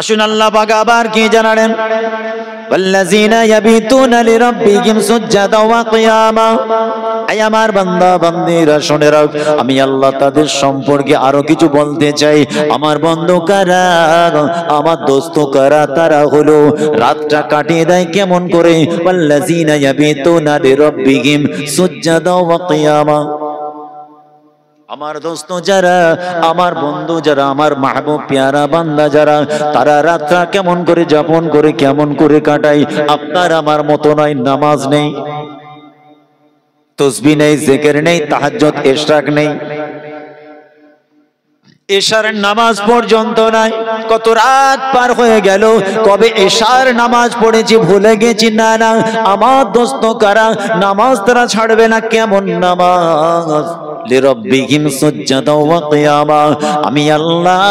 আসুন আল্লাহ পাক আবার কি জানালেন, ওয়াল্লাযীনা ইয়াবিতুনা লিরাব্বিহিম সুজদাও ওয়া কিয়ামা। এই আমার বান্দা বান্দীরা শুনে রাখ, আমি আল্লাহ তাদের সম্পর্কে আরো কিছু বলতে চাই। আমার বন্ধু কারা, আমার দোস্ত কারা, তারা হলো রাতটা কাটিয়ে দেয় কেমন করে, ওয়াল্লাযীনা ইয়াবিতুনা লিরাব্বিহিম সুজদাও ওয়া কিয়ামা। আমার দোস্ত যারা, আমার বন্ধু যারা, আমার মাহবুব প্যারা বান্দা যারা, তারা রাতটা কেমন করে যাপন করে, কেমন করে কাটায়। আপনার আমার মতো নয়, নামাজ নেই, তসবিহ নেই, জিকির নেই, তাহাজ্জুদ ইশরাক নেই, এশার নামাজ পর্যন্ত নাই। কত রাত পার হয়ে গেল, কবে এশার নামাজ পড়েছি ভুলে গেছি। না না, আমার দোস্ত কারা, নামাজ তারা ছাড়বে না। কেমন নামাজ, লিরাব্বিহিম সুজদাও ওয়া কিয়ামা। আমি আল্লাহ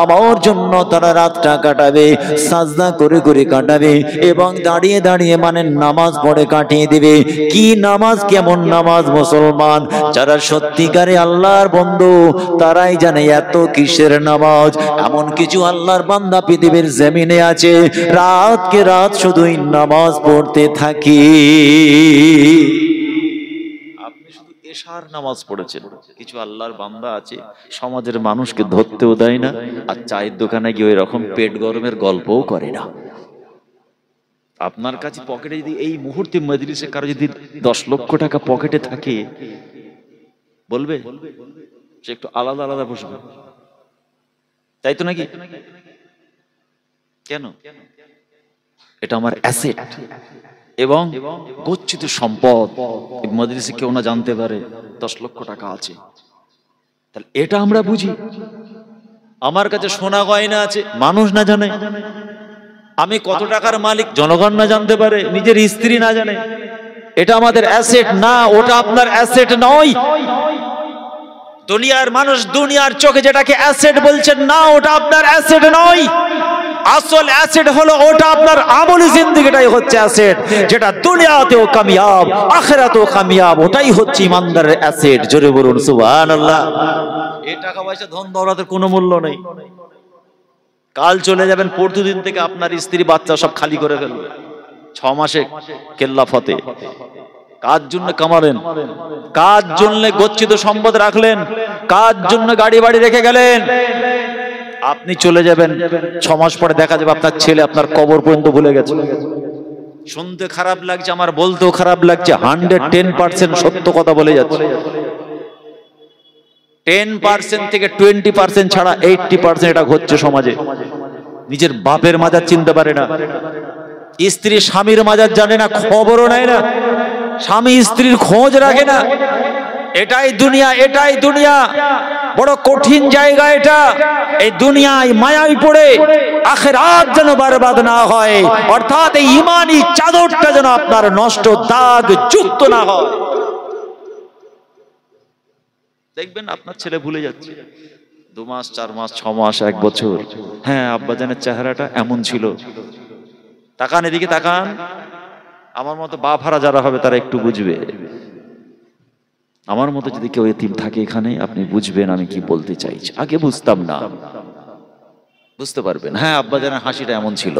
আমার জন্য তারা রাতটা কাটাবে, সাজদা করে করে কাটাবে এবং দাঁড়িয়ে দাঁড়িয়ে মানে নামাজ পড়ে কাটিয়ে দিবে। কি নামাজ, কেমন নামাজ মুসলমান? যারা সত্যিকারে আল্লাহর বন্ধু তারাই জানে এত কিসের নামাজ। এমন কিছু আল্লাহর বান্দা পৃথিবীর জমিনে আছে, রাতকে রাত শুধুই নামাজ পড়তে থাকি। এশার নামাজ পড়েছেন। কিছু আল্লাহর বান্দা আছে সমাজের মানুষকে ধরতেও দেয় না, আর চায়ের দোকানে গিয়ে ওই রকম পেট গরমের গল্পও করে না। আপনার কাছে পকেটে যদি এই মুহূর্তে মজলিসে কারো যদি 10 লক্ষ টাকা পকেটে থাকে, বলবে সে একটু আলাদা আলাদা বসবে, তাই তো নাকি? কেন? এটা আমার অ্যাসেট এবং গচ্ছিত সম্পদ। মজলিসে কেউ না জানতে পারে 10 লক্ষ টাকা আছে, তাহলে এটা আমরা বুঝি। আমার কাছে সোনা গয়না আছে, মানুষ না জানে। আমি কত টাকার মালিক, জনগণ না জানতে পারে, নিজের স্ত্রী না জানে। এটা আমাদের অ্যাসেট না, ওটা আপনার অ্যাসেট নয়। দুনিয়ার মানুষ দুনিয়ার চোখে যেটাকে অ্যাসেট বলছেন, না ওটা আপনার অ্যাসেট নয়। আসল অ্যাসেট হলো ওটা আপনার আমলি জিন্দেগিটাই হচ্ছে অ্যাসেট, যেটা দুনিয়াতেও কামিয়াব আখিরাতেও কামিয়াব। ওটাই হচ্ছে ইমানদারের অ্যাসেট। জোরে বলুন সুবহানাল্লাহ। এই টাকা পয়সা ধন দৌলতের কোনো মূল্য নেই। কাল চলে যাবেন, পরশু দিন থেকে আপনার স্ত্রী বাচ্চা সব খালি করে ফেলবে। 6 মাসে কেল্লা ফতে। কার জন্য কামালেন, কার জন্য গচ্ছিত সম্পদ রাখলেন, কার জন্য গাড়ি বাড়ি রেখে গেলেন? আপনি চলে যাবেন, 6 মাস পরে দেখা যাবে আপনার ছেলে আপনার কবর পর্যন্ত ভুলে গেছে। শুনতে খারাপ লাগছে, আমার বলতেও খারাপ লাগছে, 110% সত্য কথা বলে যাচ্ছে। 10% থেকে 20% ছাড়া 80% এটা হচ্ছে সমাজে। নিজের বাপের মাজার চিনতে পারে না, স্ত্রী স্বামীর মাজার জানে না, খবরও নেয় না, স্বামী স্ত্রীর খোঁজ রাখে না। এটাই দুনিয়া, এটাই দুনিয়া। বড় কঠিন জায়গা এটা। এই দুনিয়ায় মায়ায় পড়ে আখিরাত যেন বরবাদ না হয়, অর্থাৎ এই ঈমানি চাদরটা যেন আপনার নষ্ট, দাগ যুক্ত না হয়। দেখবেন আপনার ছেলে ভুলে যাচ্ছে 2 মাস 4 মাস 6 মাস 1 বছর। হ্যাঁ, আব্বাজানের চেহারাটা এমন ছিল। তাকান এদিকে, তাকান। আমার মতো বাপ হারা যারা হবে তারা একটু বুঝবে। আমার মতো যদি কেউ এতিম থাকে এখানে, আপনি বুঝবেন আমি কি বলতে চাইছি। আগে বুঝতাম না, বুঝতে পারবেন। হ্যাঁ, আব্বাজানের হাসিটা এমন ছিল।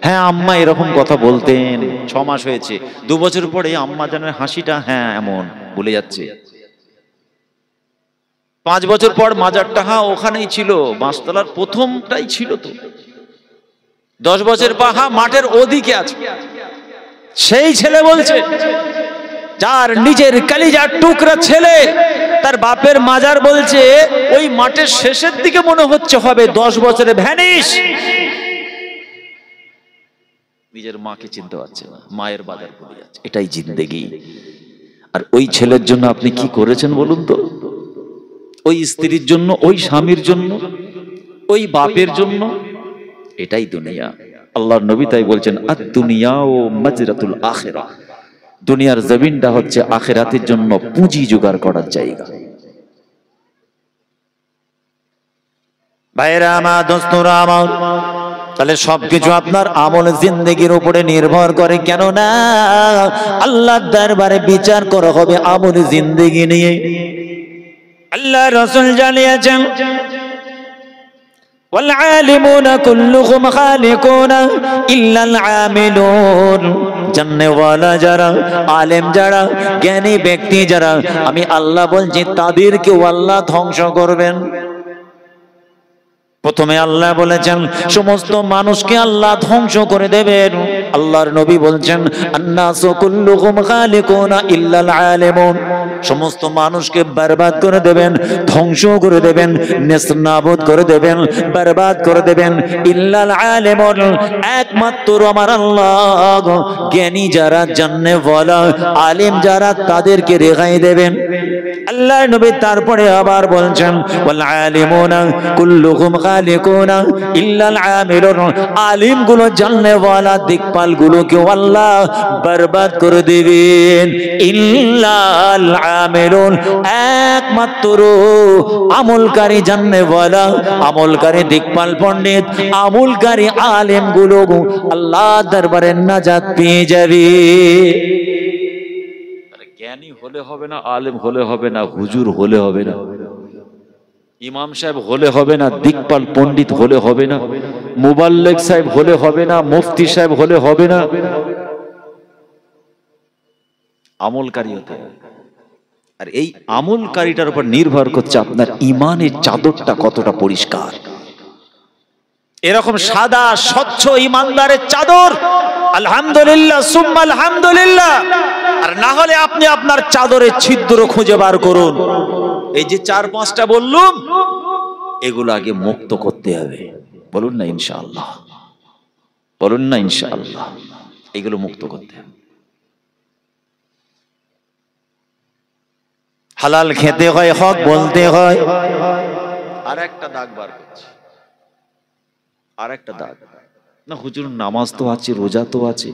হ্যাঁ, আম্মা এরকম কথা বলতেন। 6 মাস হয়েছে, 2 বছর পরে আম্মাজানের হাসিটা হ্যাঁ এমন ভুলে যাচ্ছে। 5 বছর পর মাজারটা হ্যাঁ ওখানেই ছিল, বাঁশতলার প্রথমটাই ছিল তো। 10 বছর পর হ্যাঁ মাঠের ওদিকে আছে। সেই ছেলে বলছে, যার নিজের কলিজার টুকরা ছেলে তার বাপের মাজার বলছে ওই মাঠের শেষের দিকে মনে হচ্ছে হবে, 10 বছরে ভ্যানিশ। নিজের মাকে চিনতে পারছে না, মায়ের বাজার ভুলে যাচ্ছে। এটাই জিন্দেগি। আর ওই ছেলের জন্য আপনি কি করেছেন বলুন তো? ওই স্ত্রীর জন্য, ওই স্বামীর জন্য, ওই বাপের জন্য। এটাই দুনিয়া। আল্লাহর নবী তাই বলছেন, আদ-দুনিয়া ও মাজরাতুল আখিরাহ। দুনিয়ার জমিনটা হচ্ছে আখিরাতের জন্য পুঁজি জোগাড় করার জায়গা। ভাইরা আমার, দোস্তরা আমার, তাহলে সবকিছু আপনার আমল জিন্দেগির উপরে নির্ভর করে। কেন না আল্লাহর দরবারে বিচার করা হবে আমল জিন্দেগি নিয়ে। আল্লাহ রাসূল জানিয়েছেন, ওয়াল আলিমুনা কুল্লুহুম খালিকুনা ইল্লাল আমিলুন। জান্নাতওয়ালা যারা, আলেম যারা, জ্ঞানী ব্যক্তি যারা, আমি আল্লাহ বলছি তাদেরকেও আল্লাহ ধ্বংস করবেন। প্রথমে আল্লাহ বলেছেন সমস্ত মানুষকে আল্লাহ ধ্বংস করে দেবেন। আল্লাহর নবী বলছেন আন্নাসু কুল্লুহুম খালিকুনা ইল্লাল আলিমুন। সমস্ত মানুষকে বরবাদ করে দেবেন, ধ্বংস করে দেবেন, নেস্তনাবুদ করে দেবেন, বরবাদ করে দেবেন। ইল্লাল আলিমুন, একমাত্র আমার আল্লাহ জ্ঞানী যারা, জান্নাতওয়ালা আলেম যারা, তাদেরকে রেহাই দেবেন। আল্লাহর নবী তারপরে আবার বলছেন ওয়াল আলিমুনা কুল্লুহুম খালিকুনা ইল্লাল আমিলুন। আলিম গুলো, জান্নাতওয়ালা দিকপাল গুলোকে আল্লাহ বরবাদ করে দিবেন। ইল্লাল আমিলুন, একমাত্র আমলকারী জান্নাতওয়ালা, আমলকারী দিকপাল পণ্ডিত, আমলকারী আলেম গুলো আল্লাহ দরবারে নাজাত পেয়ে যাবে। জ্ঞানী হলে হবে না, আলেম হলে হবে না, হুজুর হলে হবে না, ইমাম সাহেব হলে হবে না, দিকপাল পণ্ডিত হলে হবে না, মুবাল্লিগ সাহেব হলে হবে না, মুফতি সাহেব হলে হবে না, আমলকারী হতে হবে। আর এই আমলকারীটার উপর নির্ভর করছে আপনার ইমানের চাদরটা কতটা পরিষ্কার। এরকম সাদা স্বচ্ছ ইমানদারের চাদর আলহামদুলিল্লাহ সুম্মা আলহামদুলিল্লাহ। আর না হলে আপনি আপনার চাদরের ছিদ্র খুঁজে বার করুন। এই যে 4-5টা বললুম, এগুলো আগে মুক্ত করতে হবে। বলুন না ইনশাআল্লাহ, বলুন না ইনশাআল্লাহ, এগুলো মুক্ত করতে হবে। হালাল খেতে হয়, হক বলতে হয়। আর একটা দাগ বার করছি, আর একটা দাগ। না হুজুর নামাজ তো আছে, রোজা তো আছে,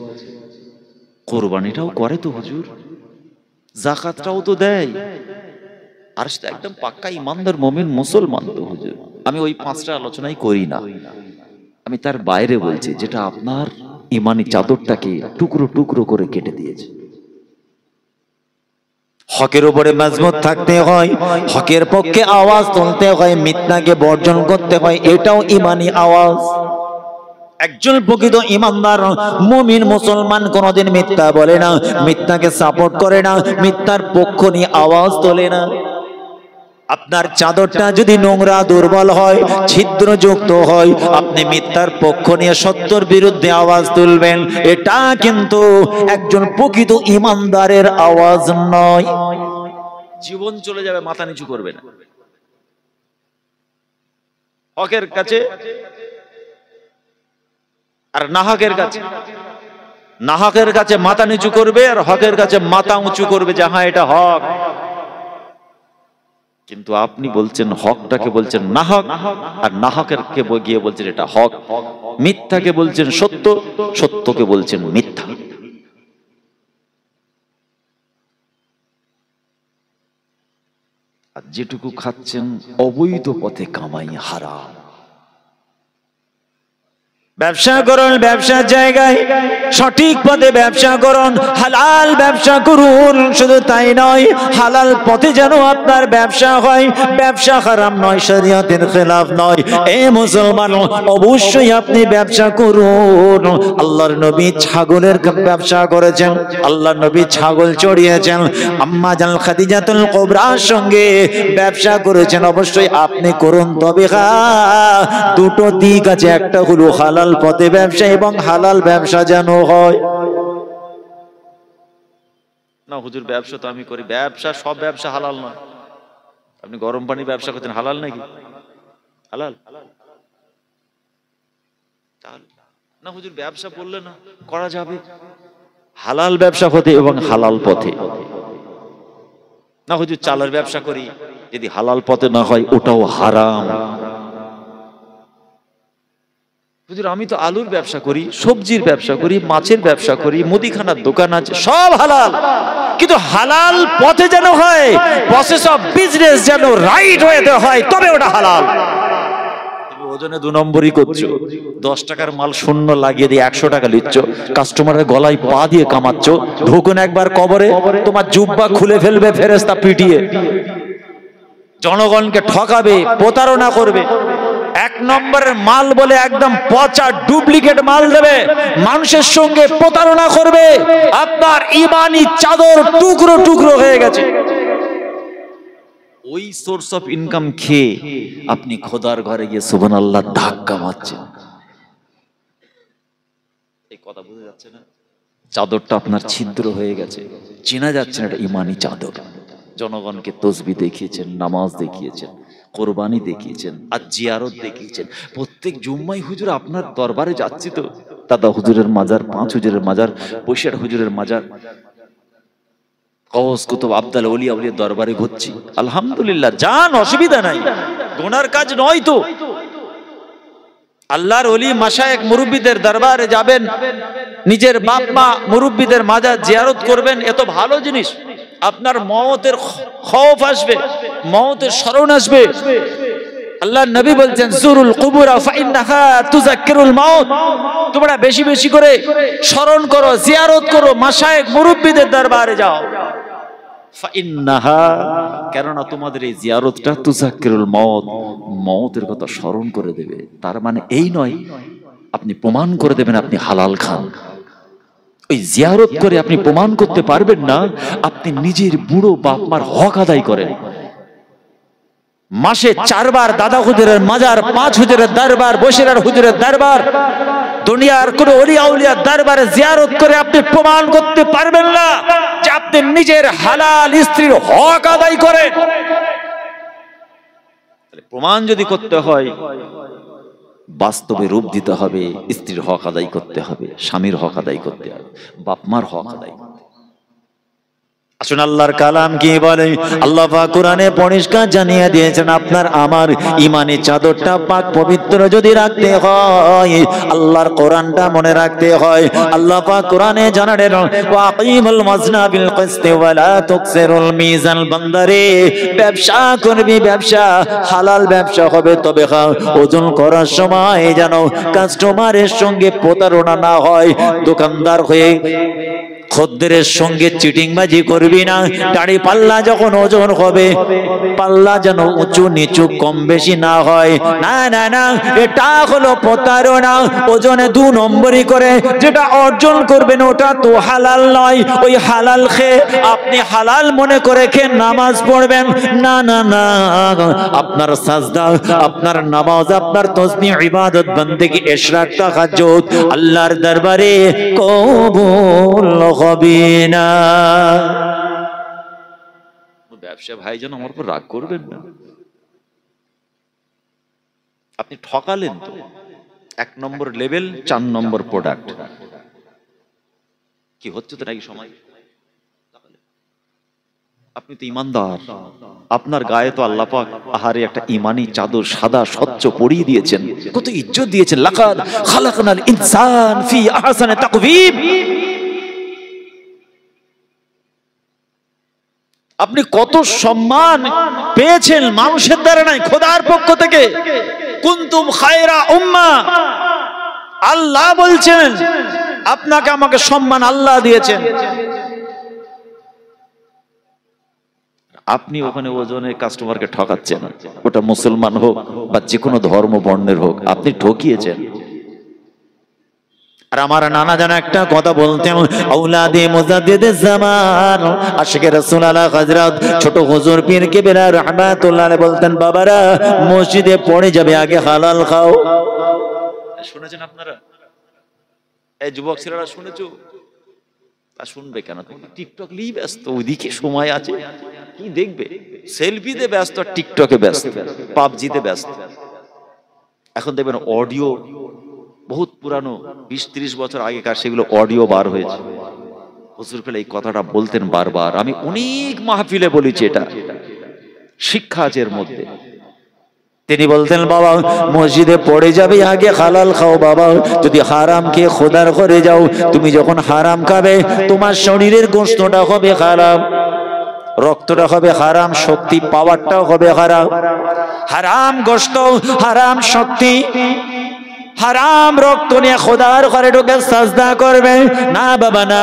কোরবানিটাও করে তো হুজুর, যাকাতটাও তো দেয়, আর সেটা একদম পাক্কা ইমানদার মুমিন মুসলমান তো হুজুর। আমি ওই 5টা আলোচনাই করি না, আমি তার বাইরে বলছি যেটা আপনার ইমানি চাদরটাকে টুকরো টুকরো করে কেটে দিয়েছে। হকের উপরে মজবুত থাকতে হয়, হকের পক্ষে আওয়াজ তুলতে হয়, মিথ্যাকে বর্জন করতে হয়, এটাও ইমানি আওয়াজ। একজন প্রকৃত ইমানদার মুমিন মুসলমান কোনদিন মিথ্যা বলে না, মিথ্যাকে সাপোর্ট করে না, মিথ্যার পক্ষ নিয়ে আওয়াজ তোলে না। আপনার চাদরটা যদি নোংরা, দুর্বল হয়, ছিদ্রযুক্ত হয়, আপনি মিথ্যার পক্ষ নিয়ে সত্যের বিরুদ্ধে আওয়াজ তুলবেন, এটা কিন্তু একজন প্রকৃত ইমানদারের আওয়াজ নয়। জীবন চলে যাবে, মাথা নিচু করবে না হকের কাছে আর নাহকের কাছে। নাহকের কাছে মাথা নিচু করবে আর হকের কাছে মাথা উঁচু করবে যে হ্যাঁ এটা হক। কিন্তু আপনি বলছেন হকটাকে বলছেন নাহক, আর নাহকের কে গিয়ে বলছেন এটা হক। মিথ্যাকে বলছেন সত্য, সত্যকে বলছেন মিথ্যা। আর যেটুকু খাচ্ছেন অবৈধ পথে কামাই, হারাম। ব্যবসা করুন, ব্যবসার জায়গায় সঠিক পথে ব্যবসা করুন, হালাল ব্যবসা করুন। শুধু তাই নয়, হালাল পথে যেন আপনার ব্যবসা হয়, ব্যবসা হারাম নয়, শরীয়তের খেলাফ নয়। এ মুসলমান, অবশ্যই আপনি ব্যবসা করুন। আল্লাহর নবী ছাগলের ব্যবসা করেছেন, আল্লাহর নবী ছাগল চড়িয়েছেন, আম্মা জান খাদিজাতুল কুবরার সঙ্গে ব্যবসা করেছেন। অবশ্যই আপনি করুন, তবে দুটো দিক আছে, একটা হলো হালাল পথে ব্যবসা এবং হালাল ব্যবসা যেন হয়। না হুজুর ব্যবসা তো আমি করি, ব্যবসা সব ব্যবসা হালাল নয়। আপনি গরম পানি ব্যবসা করছেন, হালাল নাকি? হালাল না হুজুর ব্যবসা বললে না করা যাবে, হালাল ব্যবসা হতে এবং হালাল পথে। না হুজুর চালের ব্যবসা করি, যদি হালাল পথে না হয় ওটাও হারাম। হুজুর আমি তো আলুর ব্যবসা করি, সবজির ব্যবসা করি, মাছের ব্যবসা করি, মুদিখানার দোকান আছে, সব হালাল, কিন্তু হালাল পথে যেন হয়, প্রসেস অফ বিজনেস যেন রাইট ওয়েতে হয়, তবে ওটা হালাল। ওজনে 2 নম্বরই করছো, 10 টাকার মাল শূন্য লাগিয়ে দিয়ে 100 টাকা নিচ্ছ, কাস্টমারের গলায় পা দিয়ে কামাচ্ছ, ঢুকুন একবার কবরে, তোমার জুব্বা খুলে ফেলবে ফেরেশতা পিটিয়ে, জনগণকে ঠকাবে, প্রতারণা করবে। এক নম্বরের মাল বলে একদম পচা ডুপ্লিকেট মাল দেবে, মানুষের সঙ্গে প্রতারণা করবে, আপনার ইমানি চাদর টুকরো টুকরো হয়ে গেছে। ওই সোর্স অফ ইনকাম খেয়ে আপনি খোদার ঘরে গিয়ে সুবহানাল্লাহ ধাক্কা মারছেন। এই কথা বুঝা যাচ্ছে না? চাদরটা আপনার ছিদ্র হয়ে গেছে, চেনা যাচ্ছে না এটা ইমানি চাদর। জনগণকে তসবিহ দেখিয়েছেন, নামাজ দেখিয়েছেন, কোরবানি দেখিয়েছেন, আর জিয়ারত দেখিয়েছেন। প্রত্যেক জুম্মায় হুজুর আপনার দরবারে যাচ্ছি তো, দাদা হুজুরের মাজার, 5 হুজুরের মাজার, বৈশাখ হুজুরের মাজার, কওস কুতুব আব্দাল ওলিয়া ওলিয়া দরবারে ঘুরছি। আলহামদুলিল্লাহ, যান, অসুবিধা নাই, গুনার কাজ নয় তো। আল্লাহর ওলি মাশায়েখ মুরব্বিদের দরবারে যাবেন, নিজের বাপ মা মুরব্বিদের মাজার জিয়ারত করবেন, এত ভালো জিনিস। আপনার মওতের খৌফ আসবে, মওতের স্মরণ আসবে। আল্লাহর নবী বলছেন জুরুল কুবুরা ফাইন্নাহা তুযাক্কিরুল মাউত। তোমরা বেশি বেশি করে স্মরণ করো, জিয়ারত করো, মাশায়েখ মুরব্বিদের দরবারে যাও। ফাইন্নাহা, কেননা তোমাদের এই জিয়ারতটা তুযাক্কিরুল মাউত, মওতের কথা স্মরণ করে দেবে। তার মানে এই নয় আপনি প্রমাণ করে দেবেন আপনি হালাল খান। ওই জিয়ারত করে আপনি প্রমাণ করতে পারবেন না আপনি নিজের বুড়ো বাপ মার হক আদায় করেন। মাসে 4 বার দাদা হুজুরের মাজার, 5 হুজুরের দরবার, বশিরার হুজুরের দরবার, দুনিয়ার কোন ওলিয়া উলিয়ার দরবারে জিয়ারত করে আপনি প্রমাণ করতে পারবেন না যে আপনি নিজের হালাল স্ত্রীর হক আদায় করেন। প্রমাণ যদি করতে হয় বাস্তবে রূপ দিতে হবে, স্ত্রীর হক আদায় করতে হবে, স্বামীর হক আদায় করতে হবে, বাপ মার হক আদায় করতে হবে। আসুন আল্লাহর কালাম কি বলে। আল্লাহ পাক কোরআনে পরিষ্কার জানিয়ে দিয়েছেন আপনার আমার ইমানি চাদরটা পাক পবিত্র যদি রাখতে হয়, আল্লাহর কোরআনটা মনে রাখতে হয়। আল্লাহ পাক কোরআনে জানালেন ওয়াকিমুল ওয়াজনা বিল কিসতি ওয়া লা তুকসিরুল মিজান। বান্দারে, ব্যবসা করবি, ব্যবসা হালাল ব্যবসা হবে, তবে ওজন করার সময় যেন কাস্টমারের সঙ্গে প্রতারণা না হয়। দোকানদার হয়ে খদ্দেরের সঙ্গে চিটিংবাজি করবি না। দাড়ি পাল্লা যখন ওজন হবে, পাল্লা যেন উঁচু নিচু কম বেশি না হয়। না না না, এটা হলো প্রতারণা। ওজনে 2 নম্বরই করে যেটা অর্জন করবেন ওটা তো হালাল নয়। ওই হালাল খেয়ে আপনি হালাল মনে করে খেয়ে নামাজ পড়বেন। না না না, আপনার সাজদা, আপনার নামাজ, আপনার তাসবিহ, ইবাদত, বন্দেগী, ইশরাক, তাহাজ্জুদ আল্লাহর দরবারে কবুল হবে না। ব্যবসা ভাই যেন আমার উপর রাগ করবেন না। আপনি ঠকালেন তো। 1 নম্বর লেভেল, 4 নম্বর প্রোডাক্ট। কি হচ্ছে তো নাকি সময়? আপনি তো ইমানদার, আপনার গায়ে তো আল্লাহ পাক আহারে একটা ইমানি চাদর সাদা স্বচ্ছ পরিয়ে দিয়েছেন, কত ইজ্জত দিয়েছেন। লাকাদ খালাকনাল ইনসান ফি আহসানি তাকওয়িম। আপনি কত সম্মান পেয়েছেন মানুষের দ্বারা নাই, খোদার পক্ষ থেকে। কুনতুম খায়রা উম্মাহ, আল্লাহ বলছেন আপনাকে আমাকে সম্মান আল্লাহ দিয়েছেন। আপনি ওখানে ওজনে কাস্টমারকে ঠকাচ্ছেন, ওটা মুসলমান হোক বা যে কোনো ধর্ম বর্ণের হোক, আপনি ঠকিয়েছেন। আর আমার নানা জানা একটা কথা বলতেন, আওলাদে মুজাদ্দিদে জামান আশিকে রাসূল আলা হযরত ছোট হুজুর পীর কিবলা রাহমাতুল্লাহ আলাইহি বলতেন, বাবারা মসজিদে পড়ে যাবে আগে হালাল খাও। শুনেছেন আপনারা? এই যুবক ছেলেরা শুনেছো? তা শুনবে কেন? টিকটক নিয়ে ব্যস্ত, ওইদিকে সময় আছে, কি দেখবে? সেলফিতে ব্যস্ত, টিকটকে ব্যস্ত, পাবজিতে ব্যস্ত। এখন দেখবেন অডিও বহুত পুরানো, 20-30 বছর আগেকার সেগুলো অডিও বার হয়েছে। হুজুর পেলে এই কথাটা বলতেন বারবার, আমি অনেক মাহফিলে বলেছি, এটা শিক্ষা আছে এর মধ্যে। তিনি বলতেন, বাবা মসজিদে পড়ে যাবে আগে হালাল খাও। বাবা যদি হারাম খেয়ে খোদার ঘরে যাও, তুমি যখন হারাম খাবে তোমার শরীরের গোশতটা হবে হারাম, রক্তটা হবে হারাম, শক্তি পাওয়ারটাও হবে হারাম। হারাম গোশত, হারাম শক্তি, হারাম রক্ত নিয়ে খোদার ঘরে ঢুকে সাজদা করবে না বাবা না,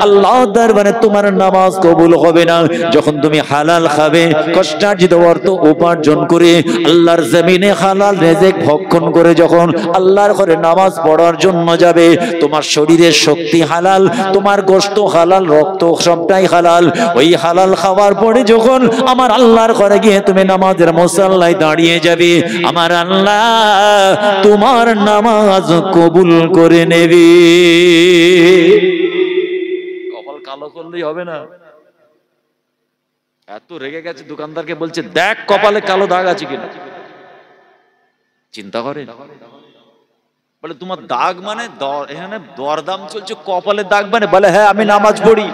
আল্লাহর দরবারে তোমার নামাজ কবুল হবে না। যখন তুমি হালাল খাবে, কষ্টার্জিত অর্থ উপার্জন করে আল্লাহর জমিনে হালাল রিজিক ভক্ষণ করে যখন আল্লাহর ঘরে নামাজ পড়ার জন্য যাবে, তোমার শরীরের শক্তি হালাল, তোমার গোশত হালাল, রক্ত সবটাই হালাল। ওই হালাল খাওয়ার পরে যখন আমার আল্লাহর ঘরে গিয়ে তুমি নামাজের মুসাল্লায় দাঁড়িয়ে যাবে, আমার আল্লাহ তোমার নামাজ কবুল করে নেবে। কপাল কালো করলেই হবে না। এত রেগে গেছে, দোকানদারকে বলছে দেখ কপালে কালো দাগ আছে কিনা। চিন্তা করে বলে তোমার দাগ মানে এখানে দরদাম চলছে, কপালে দাগ মানে? বলে হ্যাঁ আমি নামাজ পড়ি।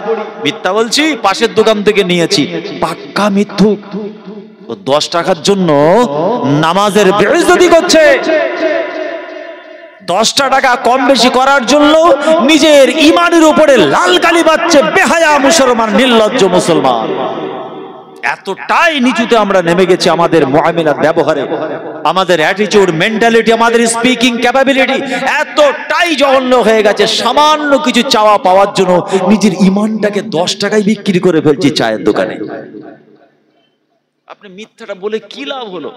মিথ্যা বলছি, পাশের দোকান থেকে নিয়েছি। পাক্কা মিথ্যুক। ও 10 টাকার জন্য নামাজের বেইজ্জতি করছে। 10টা টাকা কম বেশি করার জন্য নিজের ইমানের উপরে লাল কালি বাচ্ছে বেহায়া মুসলমান, নির্লজ্জ মুসলমান। এতটাই নিচুতে আমরা নেমে গেছি আমাদের মুআমিলাত ব্যবহারে, আমাদের অ্যাটিটিউড, মেন্টালিটি, আমাদের স্পিকিং ক্যাপাবিলিটি এতটাই জঘন্য হয়ে গেছে। সামান্য কিছু চাওয়া পাওয়ার জন্য নিজের ইমানটাকে 10 টাকায় বিক্রি করে ফেলছি চায়ের দোকানে। আপনি মিথ্যাটা বলে কি লাভ হলো?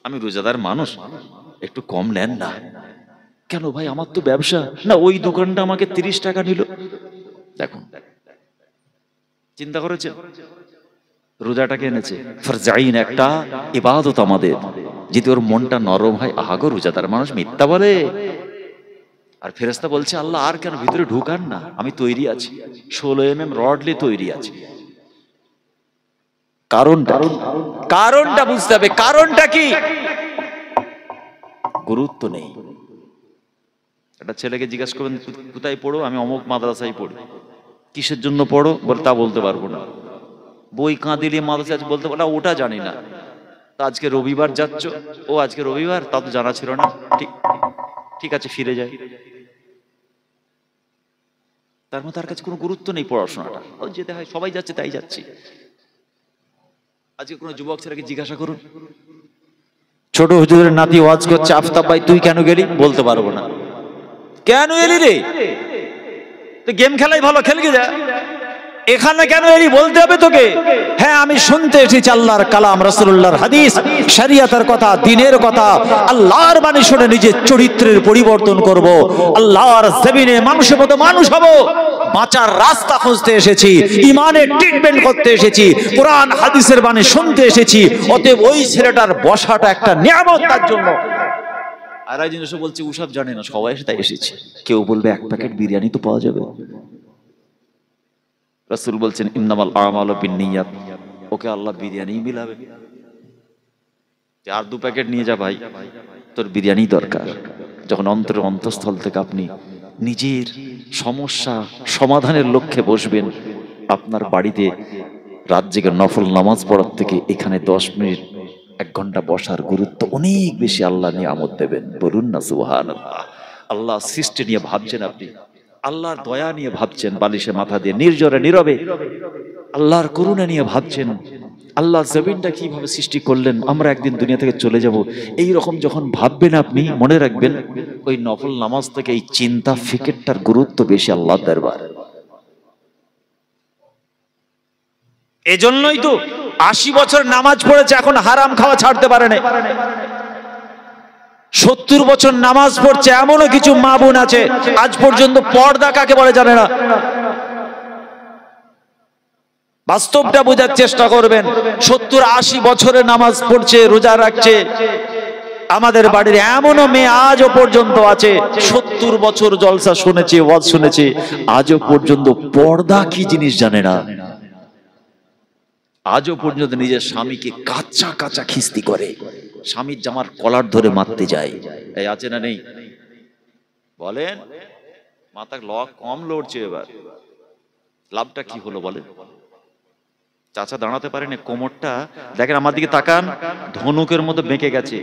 আমি রোজাদার মানুষ, একটু কম নেন না। কেন ভাই, আমার তো ব্যবসা না। ওই দোকানটা আমাকে 30 টাকা নিল। দেখুন, চিন্তা করেছেন? রোজাটাকে এনেছে ফরজাইন, একটা ইবাদত আমাদের। যদি ওর মনটা নরম হয়, আহাগো রোজাদার মানুষ মিথ্যা বলে। আর ফেরেশতা বলছে আল্লাহ আর কেন, ভিতরে ঢুকান না, আমি তৈরি আছি, 16 mm রড নিয়ে তৈরি আছি। কারণটা বুঝতে হবে। কারণটা কি? গুরুত্ব নেই। একটা ছেলেকে জিজ্ঞাসা করবেন কোথায় পড়ো? আমি অমুক মাদ্রাসায় পড়ি। কিসের জন্য পড়ো? বলে তা বলতে পারবো না। বই কাঁদিলে মাদ্রাসা আছে বলতে পারো, ওটা জানি না। তা আজকে রবিবার যাচ্ছ? ও আজকে রবিবার, তা তো জানা ছিল না। ঠিক আছে, ফিরে যাই। তার মধ্যে তার কাছে কোনো গুরুত্ব নেই পড়াশোনাটা। ও যেতে হয়, সবাই যাচ্ছে তাই যাচ্ছি। আজকে কোনো যুবক ছেলেকে জিজ্ঞাসা করুন, ছোট হুজুরের নাতি ওয়াজ করছে, আফতাব ভাই তুই কেন গেলি? বলতে পারবো না। কেন এলি রে? তো গেম খেলাই ভালো, খেলকে যা। এখানে কেন এলি বলতে হবে তোকে। হ্যাঁ আমি শুনতে এসেছি আল্লাহর কালাম, রাসূলুল্লাহর হাদিস, শরীয়তের কথা, দ্বীনের কথা, আল্লাহর বাণী শুনে নিজের চরিত্রের পরিবর্তন করব, আল্লাহর জমিনে মানুষের মতো মানুষ হব। বাঁচার রাস্তা খুঁজতে এসেছি, ইমানের ট্রিটমেন্ট করতে এসেছি, কোরআন হাদিসের বাণী শুনতে এসেছি। অতএব ওই ছেলেটার বসাটা একটা নিয়ামত তার জন্য। আর এই জিনিস বলছি ওসব জানে না, সবাই এসে তাই এসেছে। কেউ বলবে 1 প্যাকেট বিরিয়ানি তো পাওয়া যাবে। রাসূল বলছেন ইন্নামাল আমালু বিন্নিয়াত, ওকে আল্লাহ বিরিয়ানি মিলাবে। আর 2 প্যাকেট নিয়ে যা ভাই, তোর বিরিয়ানি দরকার। যখন অন্তঃস্থল থেকে আপনি নিজের সমস্যা সমাধানের লক্ষ্যে বসবেন, আপনার বাড়িতে রাত জেগে নফল নামাজ পড়ার থেকে এখানে 10 মিনিট 1 ঘন্টা বসার গুরুত্ব অনেক বেশি। আল্লাহ নিয়ামত দেবেন, বলুন না সুবহানাল্লাহ। আল্লাহ সৃষ্টি নিয়ে ভাবছেন আপনি, আল্লাহর দয়া নিয়ে ভাবছেন, বালিশে মাথা দিয়ে নির্জরে নীরবে আল্লাহর করুণা নিয়ে ভাবছেন, আল্লাহ জমিনটা কিভাবে সৃষ্টি করলেন, আমরা একদিন দুনিয়া থেকে চলে যাব। এই রকম যখন ভাববেন আপনি, মনে রাখবেন ওই নফল নামাজ থেকে এই চিন্তা ফিকিরটার গুরুত্ব বেশি আল্লাহর দরবারে। এজন্যই তো 80 বছর নামাজ পড়েছে, এখন হারাম খাওয়া ছাড়তে পারে না। 70 বছর নামাজ পড়ছে, এমনও কিছু মা বোন আছে আজ পর্যন্ত পর্দা কাকে বলে জানে না। বাস্তবটা বোঝার চেষ্টা করবেন। 70-80 বছরে নামাজ পড়ছে, রোজা রাখছে। আমাদের বাড়ির এমনও মেয়ে আজও পর্যন্ত আছে 70 বছর জলসা শুনেছে, ওয়াজ শুনেছে, আজও পর্যন্ত পর্দা কি জিনিস জানে না। আজও পর্যন্ত নিজের স্বামীকে কাঁচা কাঁচা খিস্তি করে, স্বামীর জামার কলার ধরে মারতে যায়। এই আছে না নেই? বলেন। মাথা কম লড়ছে এবার, লাভটা কি হলো বলেন? চাচা দাঁড়াতে পারেনি, কোমরটা দেখেন, আমার দিকে তাকান, ধনুকের মতো বেঁকে গেছে,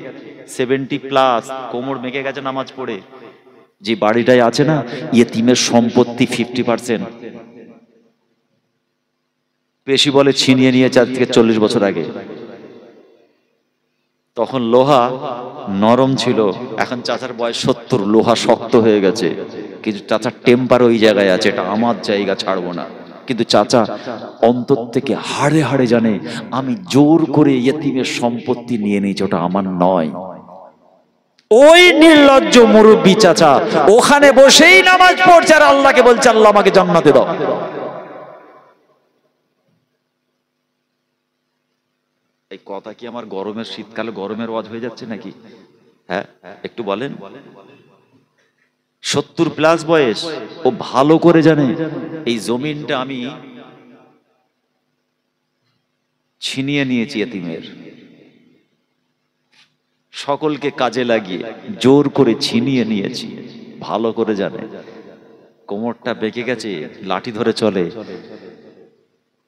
70+, কোমর বেঁকে গেছে নামাজ পড়ে। যে বাড়িটাই আছে না, ইয়েতিমের সম্পত্তি 50%। বেশি বলে ছিনিয়ে নিয়ে 4 থেকে 40 বছর আগে। তখন লোহা নরম ছিল, এখন চাচার বয়স 70, লোহা শক্ত হয়ে গেছে, কিন্তু চাচার টেম্পার ওই জায়গায় আছে, এটা আমার জায়গা, ছাড়বো না। কিন্তু চাচা অন্তর থেকে হাড়ে হাড়ে জানে আমি জোর করে ইয়েতিমের সম্পত্তি নিয়ে নিয়েছি, ওটা আমার নয়। ওই নির্লজ্জ মুরব্বী চাচা ওখানে বসেই নামাজ পড়ছে আর আল্লাহকে বলছে আল্লাহ আমাকে জান্নাতে দাও। এই কথা কি আমার গরমের শীতকালে গরমের ওয়াজ হয়ে যাচ্ছে নাকি? হ্যাঁ একটু বলেন। 70+ বয়স, ও ভালো করে জানে এই জমিনটা আমি ছিনিয়ে নিয়েছি এতিমের, সকলকে কাজে লাগিয়ে জোর করে ছিনিয়ে নিয়েছি, ভালো করে জানে। কোমরটা বেঁকে গেছে, লাঠি ধরে চলে,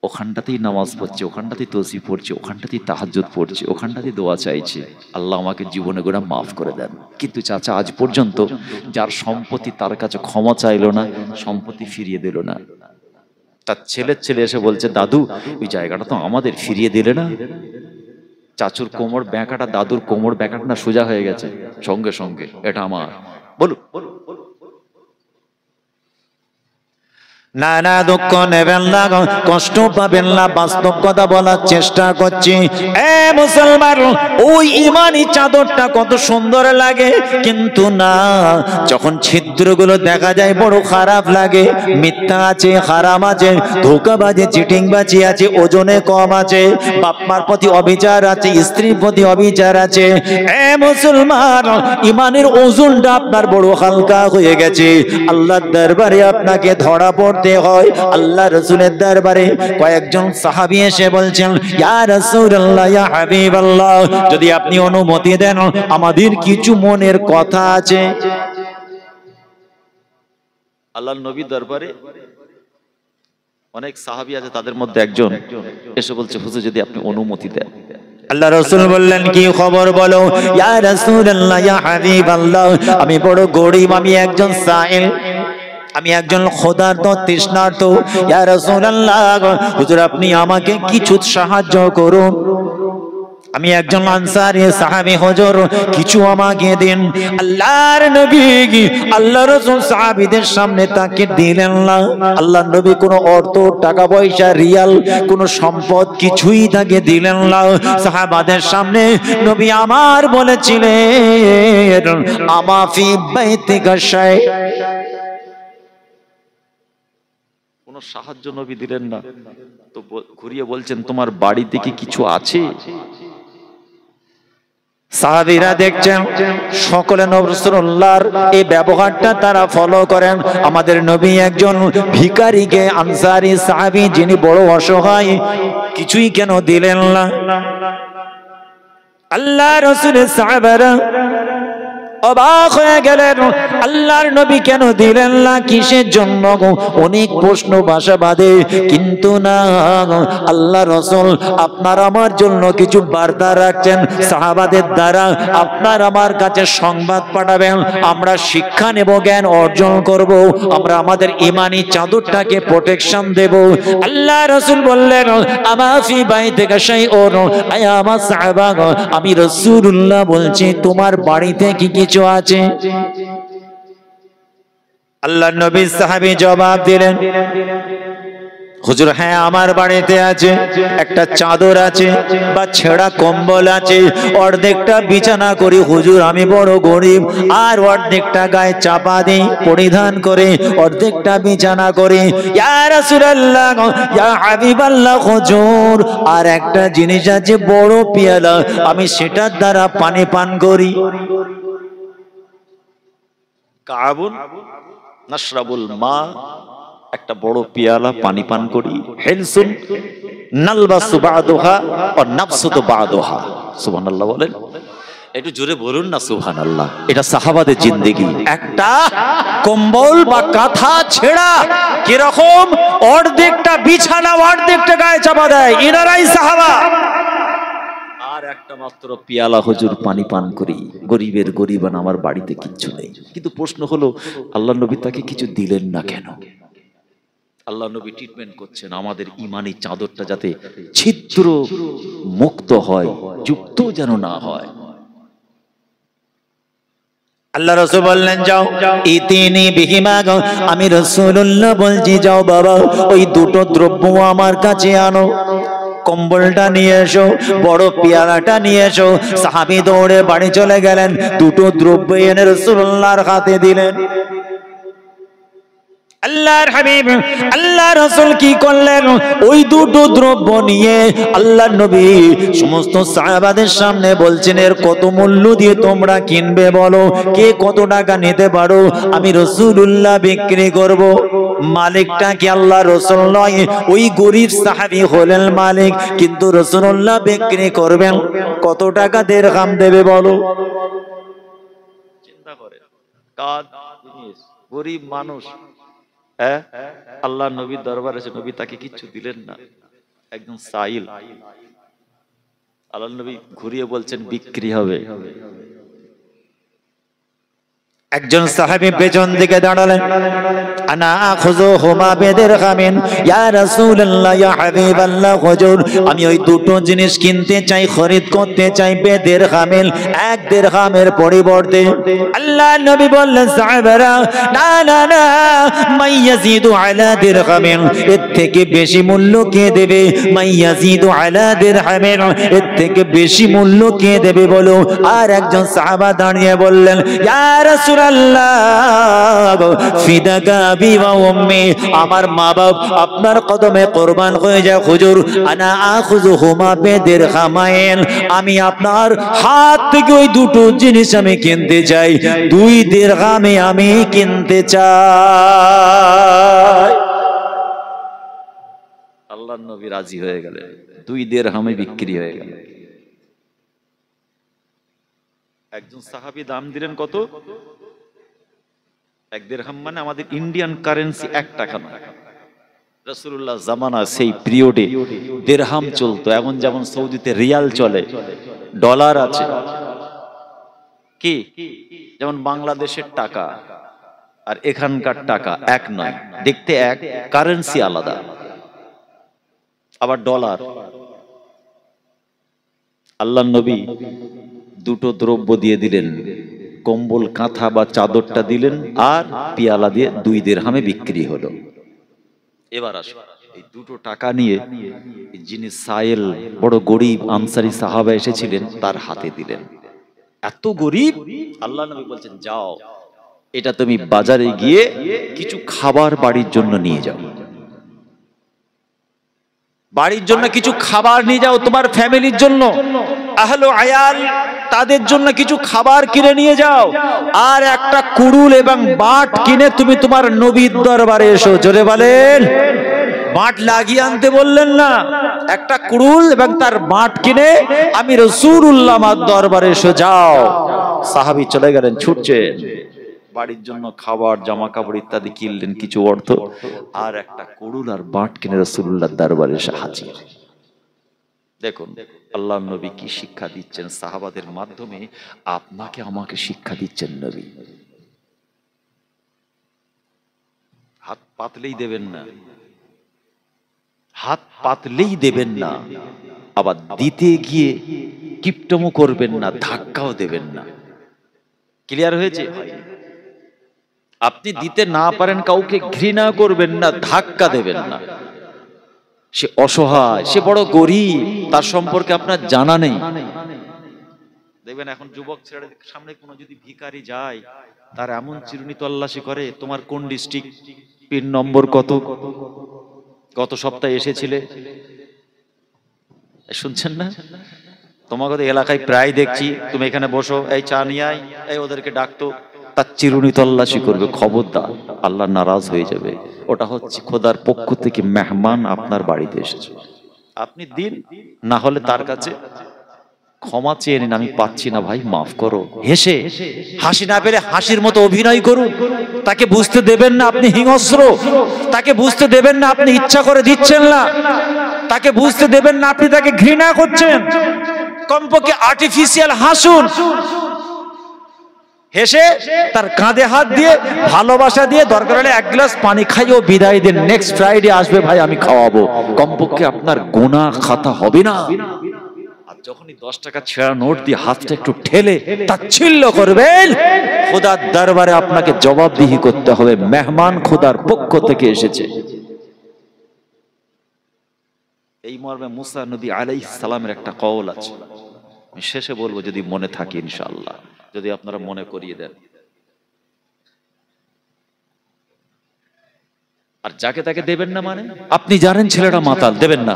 ওখানটাতেই নামাজ পড়ছে, ওখানটাতেই তসবিহ পড়ছে, ওখানটাতেই তাহাজ্জুদ পড়ছে, ওখানটাতেই দোয়া চাইছে, আল্লাহ আমাকে জীবনে গুনাহ মাফ করে দেন। কিন্তু চাচা আজ পর্যন্ত যার সম্পত্তি তার কাছে ক্ষমা চাইলো না, সম্পত্তি ফিরিয়ে দিল না। তার ছেলের ছেলে এসে বলছে দাদু ওই জায়গাটা তো আমাদের, ফিরিয়ে দিলে না। চাচুর কোমর ব্যাঁকাটা, দাদুর কোমর ব্যাঁকাটা না সোজা হয়ে গেছে, সঙ্গে সঙ্গে এটা আমার। বলুন না না, দুঃখ নেবেন না, কষ্ট পাবেন না, বাস্তব কথা বলার চেষ্টা করছি। এ মুসলমান, ওই ইমানি চাদরটা কত সুন্দর লাগে, কিন্তু না যখন ছিদ্রগুলো দেখা যায় বড় খারাপ লাগে। মিথ্যা আছে, হারাম আছে, ধোঁকাবাজি চিটিংবাজি আছে, ওজনে কম আছে, বাপমার প্রতি অবিচার আছে, স্ত্রীর প্রতি অবিচার আছে। এ মুসলমান, ইমানের ওজনটা আপনার বড় হালকা হয়ে গেছে। আল্লাহর দরবারে আপনাকে ধরা পড়তে হয়। আল্লাহ রাসূলের দরবারে কয়েকজন সাহাবী এসে বলছেন ইয়া রাসূলুল্লাহ, ইয়া হাবিবাল্লাহ, যদি আপনি অনুমতি দেন আমাদের কিছু মনের কথা আছে। আল্লাহর নবী দরবারে অনেক সাহাবী আছে, তাদের মধ্যে একজন এসে বলছে হুজুর যদি আপনি অনুমতি দেন। আল্লাহ রাসূল বললেন কি খবর বলো। ইয়া রাসূলুল্লাহ, ইয়া হাবিবাল্লাহ, আমি বড় গরীব, আমি একজন সাইল, আমি একজন খোদার্ত তৃষ্ণার্ত। ইয়া রাসূলুল্লাহ, হুজুর আপনি আমাকে কিছু সাহায্য করুন। আমি একজন আনসারী সাহাবী, হুজুর কিছু আমাকে দিন। আল্লাহর নবী, আল্লাহর রাসূল সাহাবীদের সামনে তাকে দিলেন না। আল্লাহর নবী কোনো অর্থ, টাকা পয়সা, রিয়াল, কোনো সম্পদ কিছুই তাকে দিলেন না। সাহাবাদের সামনে নবী আমার বলেছিলেন আমা ফি বাইতিকা শাই, কোনো সাহায্য নবী দিলেন না। তো ঘুরিয়ে বলছেন তোমার বাড়িতে কি কিছু আছে? সাহাবীরা দেখছেন সকলে রাসূলুল্লাহর এই ব্যবহারটা তারা ফলো করেন। আমাদের নবী একজন ভিখারিকে, আনসারী সাহাবী যিনি বড় অসহায়, কিছুই কেন দিলেন না? আল্লাহ রাসূলের সাহাবারা অবাক হয়ে গেলেন, আল্লাহর নবী কেন দিলেন না, কিসের জন্য? অনেক প্রশ্ন বাসা বাঁধে। কিন্তু না, আল্লাহ রাসূল আপনার আমার জন্য কিছু বার্তা রাখছেন, সাহাবাদের দ্বারা আপনার আমার কাছে সংবাদ পাঠাবেন, আমরা শিক্ষা নেব, জ্ঞান অর্জন করব, আমরা আমাদের ইমানি চাদরটাকে প্রোটেকশন দেব। আল্লাহ রাসূল বললেন আমা ফি বাইতিকা শাইউন, আয় আমার সাহাবা, আমি রাসূলুল্লাহ বলছি তোমার বাড়িতে কি কিছু আছে? আল্লাহ নবী সাহাবী জবাব দিলেন হুজুর হ্যাঁ আমার বাড়িতে আছে, একটা চাদর আছে বা ছেঁড়া কম্বল আছে, অর্ধেকটা বিছানা করি হুজুর, আমি বড় গরিব, আর অর্ধেকটা গায়ে চাপা দিই পরিধান করে, অর্ধেকটা বিছানা করি। ইয়া রাসূলুল্লাহ, ইয়া হাবিবাল্লাহ হুজুর, আর একটা জিনিস আছে বড় পেয়ালা, আমি সেটার দ্বারা পানি পান করি। কাবুন নাশরাবুল মা, একটা বড় পেয়ালা পানি পান করি। হিলসুন নালবাসু বাদুহা ওয়া নাফসুতু বাদুহা। সুবহানাল্লাহ বলেন, একটু জোরে বলুন না সুবহানাল্লাহ। এটা সাহাবাদের জিন্দেগি। একটা কম্বল বা কাঁথা ছেঁড়া, কিরকম? অর্ধেকটা বিছানা অর্ধেকটা গায়ে চাপা দেয়, এনারাই সাহাবা। আর একটা মাত্র পেয়ালা হুজুর পানি পান করি, গরিবের গরিবান, আমার বাড়িতে কিচ্ছু নেই। কিন্তু প্রশ্ন হলো আল্লাহ নবী তাকে কিছু দিলেন না কেন? আল্লাহ নবী ট্রিটমেন্ট করছেন আমাদের ইমানি চাদরটা যাতে ছিদ্র মুক্ত হয়, যুক্ত যেন না হয়। আল্লাহ রাসূল বললেন যাও ইতিনি বিহিমা, আমি রাসূলুল্লাহ বলছি যাও বাবা ওই দুটো দ্রব্য আমার কাছে আনো। কম্বলটা নিয়ে এসো, বড় পেয়ালাটা নিয়ে এসো। সাহাবী দৌড়ে বাড়ি চলে গেলেন, দুটো দ্রব্য এনে রাসূলুল্লাহর হাতে দিলেন। আল্লাহর হাবিব আল্লাহ রাসূল কি করলেন, ওই দুটো দ্রব্য নিয়ে আল্লাহর নবী সমস্ত সাহাবাদের সামনে বলছেন এর কত মূল্য দিয়ে তোমরা কিনবে বলো, কে কত টাকা নিতে পারো, আমি রাসূলুল্লাহ বিক্রি করব। মালিকটা কি আল্লাহ রাসূল নয়, ওই গরীব সাহাবী হলেন মালিক, কিন্তু রাসূলুল্লাহ বিক্রি করবেন। কত টাকা দিরহাম দেবে বলো? চিন্তা করে, কাজ গরীব মানুষ, আল্লাহ নবীর দরবারে এসে নবী তাকে কিচ্ছু দিলেন না, একদম সাইল। আল্লাহ নবী ঘুরিয়ে বলছেন বিক্রি হবে। একজন সাহাবী পেছন দিকে দাঁড়ালেন, আনা আখুযুহুমা বিদিরহামিন, ইয়া রাসূলুল্লাহ ইয়া হাবিবাল্লাহ হুজুর, আমি ওই দুটো জিনিস কিনতে চাই, খরিদ করতে চাই বিদিরহামিন, এক দিরহামের পরিবর্তে। আল্লাহ নবী বললেন সাহাবারা না না না, মাইয়াজিদু আলা দিরহামিন, এর থেকে বেশি মূল্য কে দেবে, মাইয়াজিদু আলা দিরহামিন, এর থেকে বেশি মূল্য কে দেবে বলো? আর একজন সাহাবা দাঁড়িয়ে বললেন ইয়া রাসূল আমার মা বাপ আপনার কদমে কোরবান হয়ে যায় হুজুর, আনা আখুযুহুমা বিদিরহামাইন, আমি আপনার হাত থেকে ওই দুটো জিনিস আমি কিনতে চাই, 2 দিরহামে আমি কিনতে চাই। আল্লাহর নবী রাজি হয়ে গেলেন, 2 দিরহামে বিক্রি হয়ে গেল। একজন সাহাবী দাম দিলেন কত? 1 দিরহাম মানে আমাদের ইন্ডিয়ান কারেন্সি 1 টাকা না। রাসূলুল্লাহ জামানা সেই পিরিয়ডে দিরহাম চলতো, এখন যেমন সৌদিতে রিয়াল চলে, ডলার আছে, কি যেমন বাংলাদেশের টাকা আর এখানকার টাকা এক নয়, দেখতে এক, কারেন্সি আলাদা। আবার ডলার। আল্লাহর নবী দুটো দ্রব্য দিয়ে দিলেন, কম্বল কাঁথা বা চাদরটা দিলেন, আর পিয়ালা দিয়ে 2 দিরহামে বিক্রি হলো। এবার আসো এই দুটো টাকা নিয়ে যিনি সাইল বড় গরিব আনসারী সাহাবা এসেছিলেন তার হাতে দিলেন। এত গরিব, আল্লাহ নবী বলছেন যাও এটা তুমি বাজারে গিয়ে কিছু খাবার বাড়ির জন্য নিয়ে যাও, বাড়ির জন্য কিছু খাবার নিয়ে যাও, তোমার ফ্যামিলির জন্য, আহলে আয়াল তাদের জন্য কিছু খাবার কিনে নিয়ে যাও, আর একটা কুড়ুল এবং বাট কিনে তুমি তোমার নবীর দরবারে এসো। জোরে বলেন, বাট লাগিয়ে আনতে বললেন না, একটা কুড়ুল এবং তার বাট কিনে আমি রাসূলুল্লাহ আমার দরবারে এসো যাও। সাহাবী চলে গেলেন, ছুটছেন, বাড়ির জন্য খাবার জামা কাপড় ইত্যাদি কিনলেন কিছু অর্থ, আর একটা কুড়ুল আর বাট কিনে রাসূলুল্লাহর দরবারে এসে হাজির। দেখুন আল্লাহর নবী কি শিক্ষা দিচ্ছেন সাহাবাদের মাধ্যমে, আপনাকে আমাকে শিক্ষা দিচ্ছেন নবী। হাত পাতলেই দেবেন না, হাত পাতলেই দেবেন না, আবার দিতে গিয়ে কিপটমো করবেন না, ধাক্কাও দেবেন না। ক্লিয়ার হয়েছে? আপনি দিতে না পারেন কাউকে ঘৃণা করবেন না, ধাক্কা দেবেন না। সে অসহায়, সে বড় গরিব, তার সম্পর্কে আপনার জানা নেই। দেখবেন এখন যুবক ছেলেদের সামনে কোনো যদি ভিখারি যায়, তার এমন চিরুনি তল্লাশি করে, তোমার কোন ডিস্ট্রিক্ট, পিন নম্বর কত, গত সপ্তাহে এসেছিলে, শুনছেন না? তোমাকে তো এলাকায় প্রায় দেখছি, তুমি এখানে বসো, এই চা নিয়ে আয়, এই ওদেরকে ডাকতো, তার চিরুনি তল্লাশি করবে। খবরদার, আল্লাহ নারাজ হয়ে যাবে। ওটা হচ্ছে খোদার পক্ষ থেকে মেহমান আপনার বাড়িতে এসেছে, আপনি দিন, না হলে তার কাছে ক্ষমা চেয়ে নিন, আমি পাচ্ছি না ভাই মাফ করো। হেসে, হাসি না পেলে হাসির মতো অভিনয় করুন। তাকে বুঝতে দেবেন না আপনি হিংস্র, তাকে বুঝতে দেবেন না আপনি ইচ্ছা করে দিচ্ছেন না, তাকে বুঝতে দেবেন না আপনি তাকে ঘৃণা করছেন। কমপক্ষে আর্টিফিশিয়াল হাসুন, হেসে তার কাঁধে হাত দিয়ে ভালোবাসা দিয়ে দরকার হলে 1 গ্লাস পানি খাইও বিদায় দেন, নেক্সট ফ্রাইডে আসবে ভাই আমি খাওয়াবো। কমপক্ষে আপনার গুনাহ খাতা হবে না। আর যখনই 10 টাকা ছেঁড়া নোট দিয়ে হাতটা একটু ঠেলে তাচ্ছিল্য করবেন, খোদার দরবারে আপনাকে জবাবদিহি করতে হবে। মেহমান খোদার পক্ষ থেকে এসেছে। এই মর্মে মুসা নবী আলাইহিস সালামের একটা কওল আছে, আমি শেষে বলবো যদি মনে থাকে ইনশাআল্লাহ, যদি আপনারা মনে করিয়ে দেন। আর যাকে তাকে দেবেন না মানে আপনি জানেন ছেলেটা মাতাল, দেবেন না।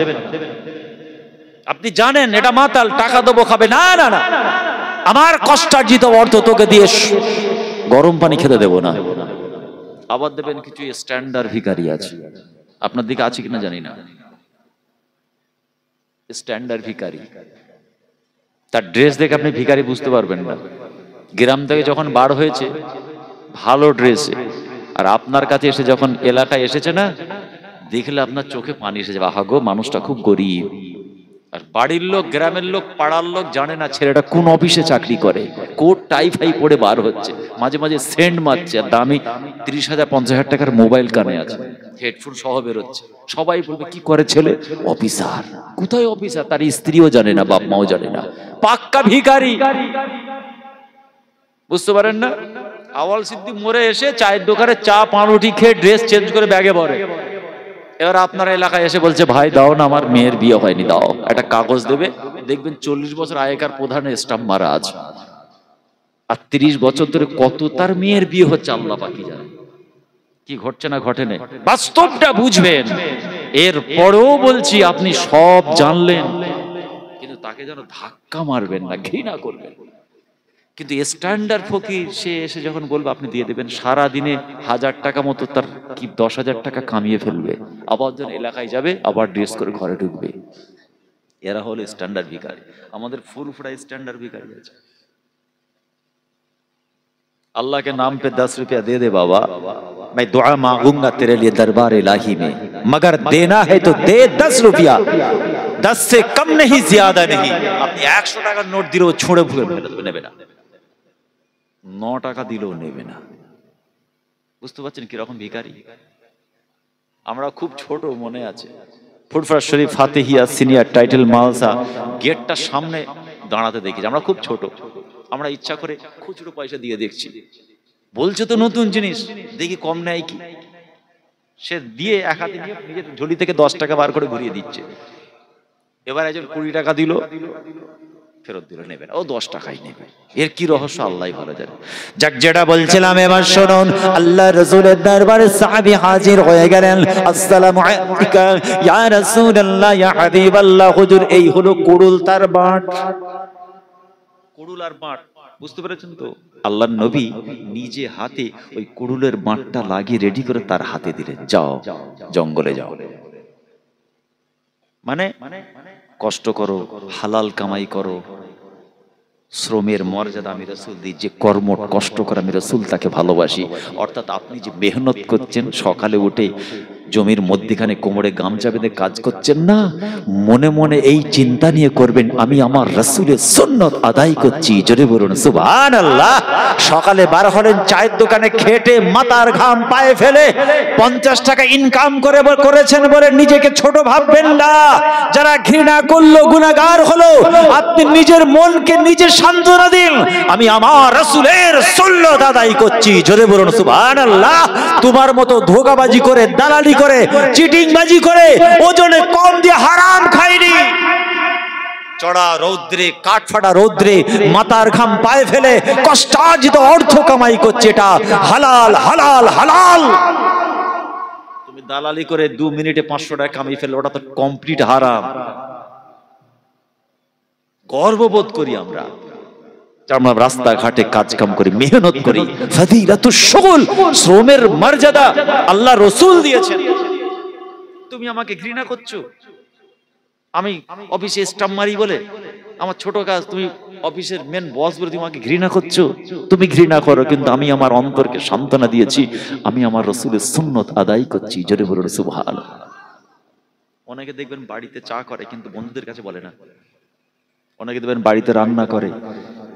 আপনি জানেন এটা মাতাল, টাকা দেবো খাবে না, না না, আমার কষ্টার্জিত অর্থ তোকে দিয়ে গরম পানি খেতে দেবো না। আবার দেবেন কিছু স্ট্যান্ডার্ড ভিখারি আছে, আপনার দিকে আছে কিনা জানি না, স্ট্যান্ডার্ড ভিখারি, তার ড্রেস দেখে আপনি ভিখারি বুঝতে পারবেন না। গ্রাম থেকে যখন বার হয়েছে ভালো ড্রেসে, আর আপনার কাছে এসে যখন এলাকায় এসেছে না, দেখলে আপনার চোখে পানি এসে যাবে, আহা গো মানুষটা খুব গরিব। আর বাড়ির লোক, গ্রামের লোক, পাড়ার লোক জানে না ছেলেটা কোন অফিসে চাকরি করে, কোট টাই ফাই পরে বার হচ্ছে, মাঝে মাঝে সেন্ট মারছে, আর দামি 30,000 50,000 টাকার মোবাইল কানে আছে, হেডফোন সহ বেরোচ্ছে। সবাই বলবে কি করে ছেলে? অফিসার। কোথায় অফিসার? তার স্ত্রীও জানে না, বাপ মাও জানে না, পাক্কা ভিখারি। বুঝতে পারেন না? আওয়াল সিদ্দিক মরে এসে চায়ের দোকানে চা পাউরুটি খেয়ে ড্রেস চেঞ্জ করে ব্যাগে ভরে, এবার আপনার এলাকায় এসে বলছে ভাই দাও না, আমার মেয়ের বিয়ে হয়নি, দাও একটা কাগজ দেবে, দেখবেন 40 বছর আগেকার প্রধানের স্টাম্প মারা আছে, আর 30 বছর ধরে কত তার মেয়ের বিয়ে হচ্ছে আল্লাহ পাকই জানে। কি ঘটছে না ঘটে না, বাস্তবটা বুঝবেন। এর পরেও বলছি আপনি সব জানলেন, কিন্তু তাকে যেন ধাক্কা মারবেন না, ঘৃণা করবেন। কিন্তু স্ট্যান্ডার্ড ফকির সে এসে যখন বলবে আপনি দিয়ে দেবেন, সারা দিনে 1000 টাকা মতো তার কি 10,000 টাকা কামিয়ে ফেলবে, আবার যখন এলাকায় যাবে আবার ড্রেস করে ঘরে ঢুকবে। এরা হলো স্ট্যান্ডার্ড ভিখারি। আমাদের ফুরফুরা স্ট্যান্ডার্ড ভিখারি আছে। अल्लाह के नाम पे 10 रुपया दे दे बाबा, मैं दुआ मांगूंगा तेरे लिए दरबार इलाही में, मगर देना है तो दे 10 रुपया, 10 से कम नहीं, ज्यादा नहीं। আপনি 100 টাকার নোট দিলেও ছুঁড়ে ফুঁড়ে ফেলে দেবে, নেবে না। 9 টাকা দিলেও নেবে না। বুঝতে পারছেন কিরকম ভিখারি? আমরা খুব ছোট মনে আছে, ফুরফুরা শরীফ ফাতেহিয়া সিনিয়র টাইটেল মালসা গেটটার সামনে দাঁড়াতে দেখেছি, আমরা খুব ছোট, আমরা ইচ্ছা করে খুচরো পয়সা দিয়ে দেখছি, বলছে তো নতুন জিনিস, দেখি কম নেয় কি, সে দিয়ে এক হাতে নিয়ে নিজের ঝুলি থেকে 10 টাকা বার করে ঘুরিয়ে দিচ্ছে। এবার একজন 20 টাকা দিল, ফেরত দিল, নেবে না, ও 10 টাকাই নেবে। এর কি রহস্য আল্লাহই ভালো জানে। যাক, যেটা বলছিলাম এবার শুনুন, আল্লাহ রাসূলের দরবারে সাহাবী হাজির হয়ে গেলেন। আসসালামু আলাইকা ইয়া রাসূলুল্লাহ, ইয়া হাবিবাল্লাহ। হুজুর, এই হলো কুড়ুল তার বাট, কুড়ুল আর বাট, বুঝতে পেরেছেন তো? আল্লাহর নবী নিজে হাতে ওই কুড়ুলের বাঁটটা লাগিয়ে রেডি করে তার হাতে দিলেন, যাও জঙ্গলে যাও, মানে কষ্ট করো, হালাল কামাই করো, শ্রমের মর্যাদা আমি রাসূল দিই, যে কর্ম কষ্ট করে আমি রাসূল তাকে ভালোবাসি। অর্থাৎ আপনি যে মেহনত করছেন, সকালে উঠে জমির মধ্যখানে কোমরে গামছা বেঁধে কাজ করছেন না, মনে মনে এই চিন্তা নিয়ে করবেন আমি আমার রাসূলের সুন্নাত আদায় করছি। জোরে বলুন সুবহানাল্লাহ। সকালে বার হলেন চায়ের দোকানে, খেটে মাথার ঘাম পায়ে ফেলে 50 টাকা ইনকাম করেছেন বলে নিজেকে ছোট ভাববেন না। যারা ঘৃণা করলো, গুনাহগার হলো, আপনি নিজের মনকে নিজে সান্ত্বনা দিন, আমি আমার রাসূলের সুন্নাত আদায় করছি। জোরে বলুন সুবহানাল্লাহ। তোমার মতো ধোঁকাবাজি করে, দালালি করে, চিটিংবাজি করে, ওজনে কম দিয়ে হারাম খাইনি। চড়া রৌদ্রে, কাঠফাটা রৌদ্রে মাথার ঘাম পায়ে ফেলে কষ্টার্জিত অর্থ কামাই করছে, এটা হালাল হালাল হালাল। তুমি দালালি করে 2 মিনিটে 500 টাকা কামিয়ে ফেলে, ওটা তো কমপ্লিট হারাম। গর্ববোধ করি আমরা, আমরা রাস্তাঘাটে কাজ কাম করি, মেহনত করি, ফাদিলাতুশ শুগল, শ্রমের মর্যাদা আল্লাহ রাসূল দিয়েছেন। তুমি আমাকে ঘৃণা করছো, আমি অফিসে স্টাম্প মারি বলে, আমার ছোট কাজ, তুমি অফিসের মেন বস বলে তুমি আমাকে ঘৃণা করছো। তুমি ঘৃণা করো, কিন্তু আমি আমার অন্তরকে সান্ত্বনা দিয়েছি, আমি আমার রাসূলের সুন্নাত আদায় করছি। জোরে বলুন সুবহানাল্লাহ। অনেকে দেখবেন বাড়িতে চা করে কিন্তু বন্ধুদের কাছে বলে না, অনেকে দেখবেন বাড়িতে রান্না করে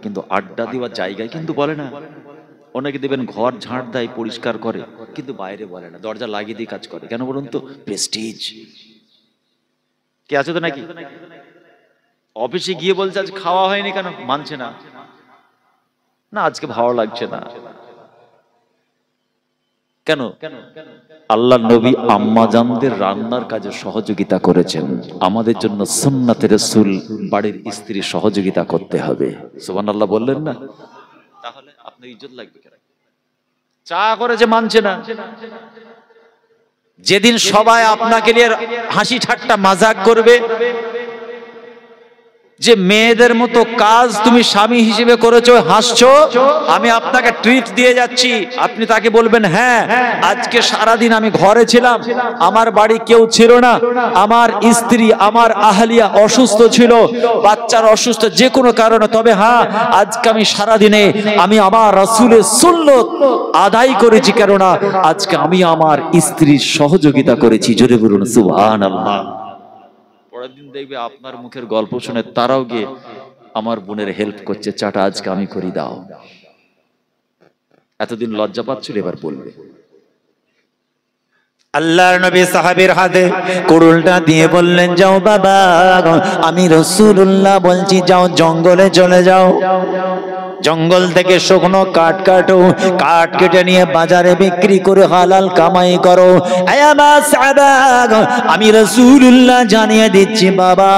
কিন্তু আড্ডা দেওয়ার জায়গায় কিন্তু বলে না, অনেকে দেখবেন ঘর ঝাড় দেয়, পরিষ্কার করে, কিন্তু বাইরে বলে না, দরজা লাগিয়ে দিয়ে কাজ করে। কেন বলুন তো? প্রেস্টিজ। কে আছে তো নাকি? অফিসে গিয়ে বলছে আজ খাওয়া হয়নি কেন, মানছে না, না আজকে ভালো লাগছে না, কেন? আল্লাহ নবী আম্মাজানদের রান্নার কাজে সহযোগিতা করেছেন, আমাদের জন্য সুন্নাতে রাসূল বাড়ির স্ত্রী সহযোগিতা করতে হবে। সুবহানাল্লাহ বললেন না? তাহলে আপনার ইজ্জত লাগবে কেন? চা করে যে মানছে না, যেদিন সবাই আপনাকে নিয়ে হাসি ঠাট্টা মাজাক করবে যে মেয়েদের মতো কাজ তুমি স্বামী হিসেবে করেছো, হাসছো, আমি আপনাকে ট্রিট দিয়ে যাচ্ছি, আপনি তাকে বলবেন হ্যাঁ আজকে সারাদিন আমি ঘরে ছিলাম, আমার বাড়ি কেউ ছিল না, আমার স্ত্রী আমার আহলিয়া অসুস্থ ছিল, বাচ্চার অসুস্থ যে কোনো কারণে, তবে হ্যাঁ আজকে আমি সারাদিনে আমি আমার রাসূলের সুন্নাত আদায় করেছি, কেননা আজকে আমি আমার স্ত্রীর সহযোগিতা করেছি। জোরে বলুন সুবহানাল্লাহ। পরের দিন দেখবে আপনার মুখের গল্প শুনে তারাও গিয়ে আমার বোনের হেল্প করছে, চাটা আজকে আমি করি দাও। এতদিন লজ্জা পাচ্ছিল, এবার বলবে। আল্লাহর নবী সাহাবীর হাতে কুড়ুলটা দিয়ে বললেন, যাও বাবা, আমি রাসূলুল্লাহ বলছি, যাও জঙ্গলে চলে যাও, জঙ্গল থেকে শুকনো কাঠ কাটো, কাঠ কেটে নিয়ে বাজারে বিক্রি করে হালাল কামাই করো। আমি রাসূলুল্লাহ জানিয়ে দিচ্ছি বাবা,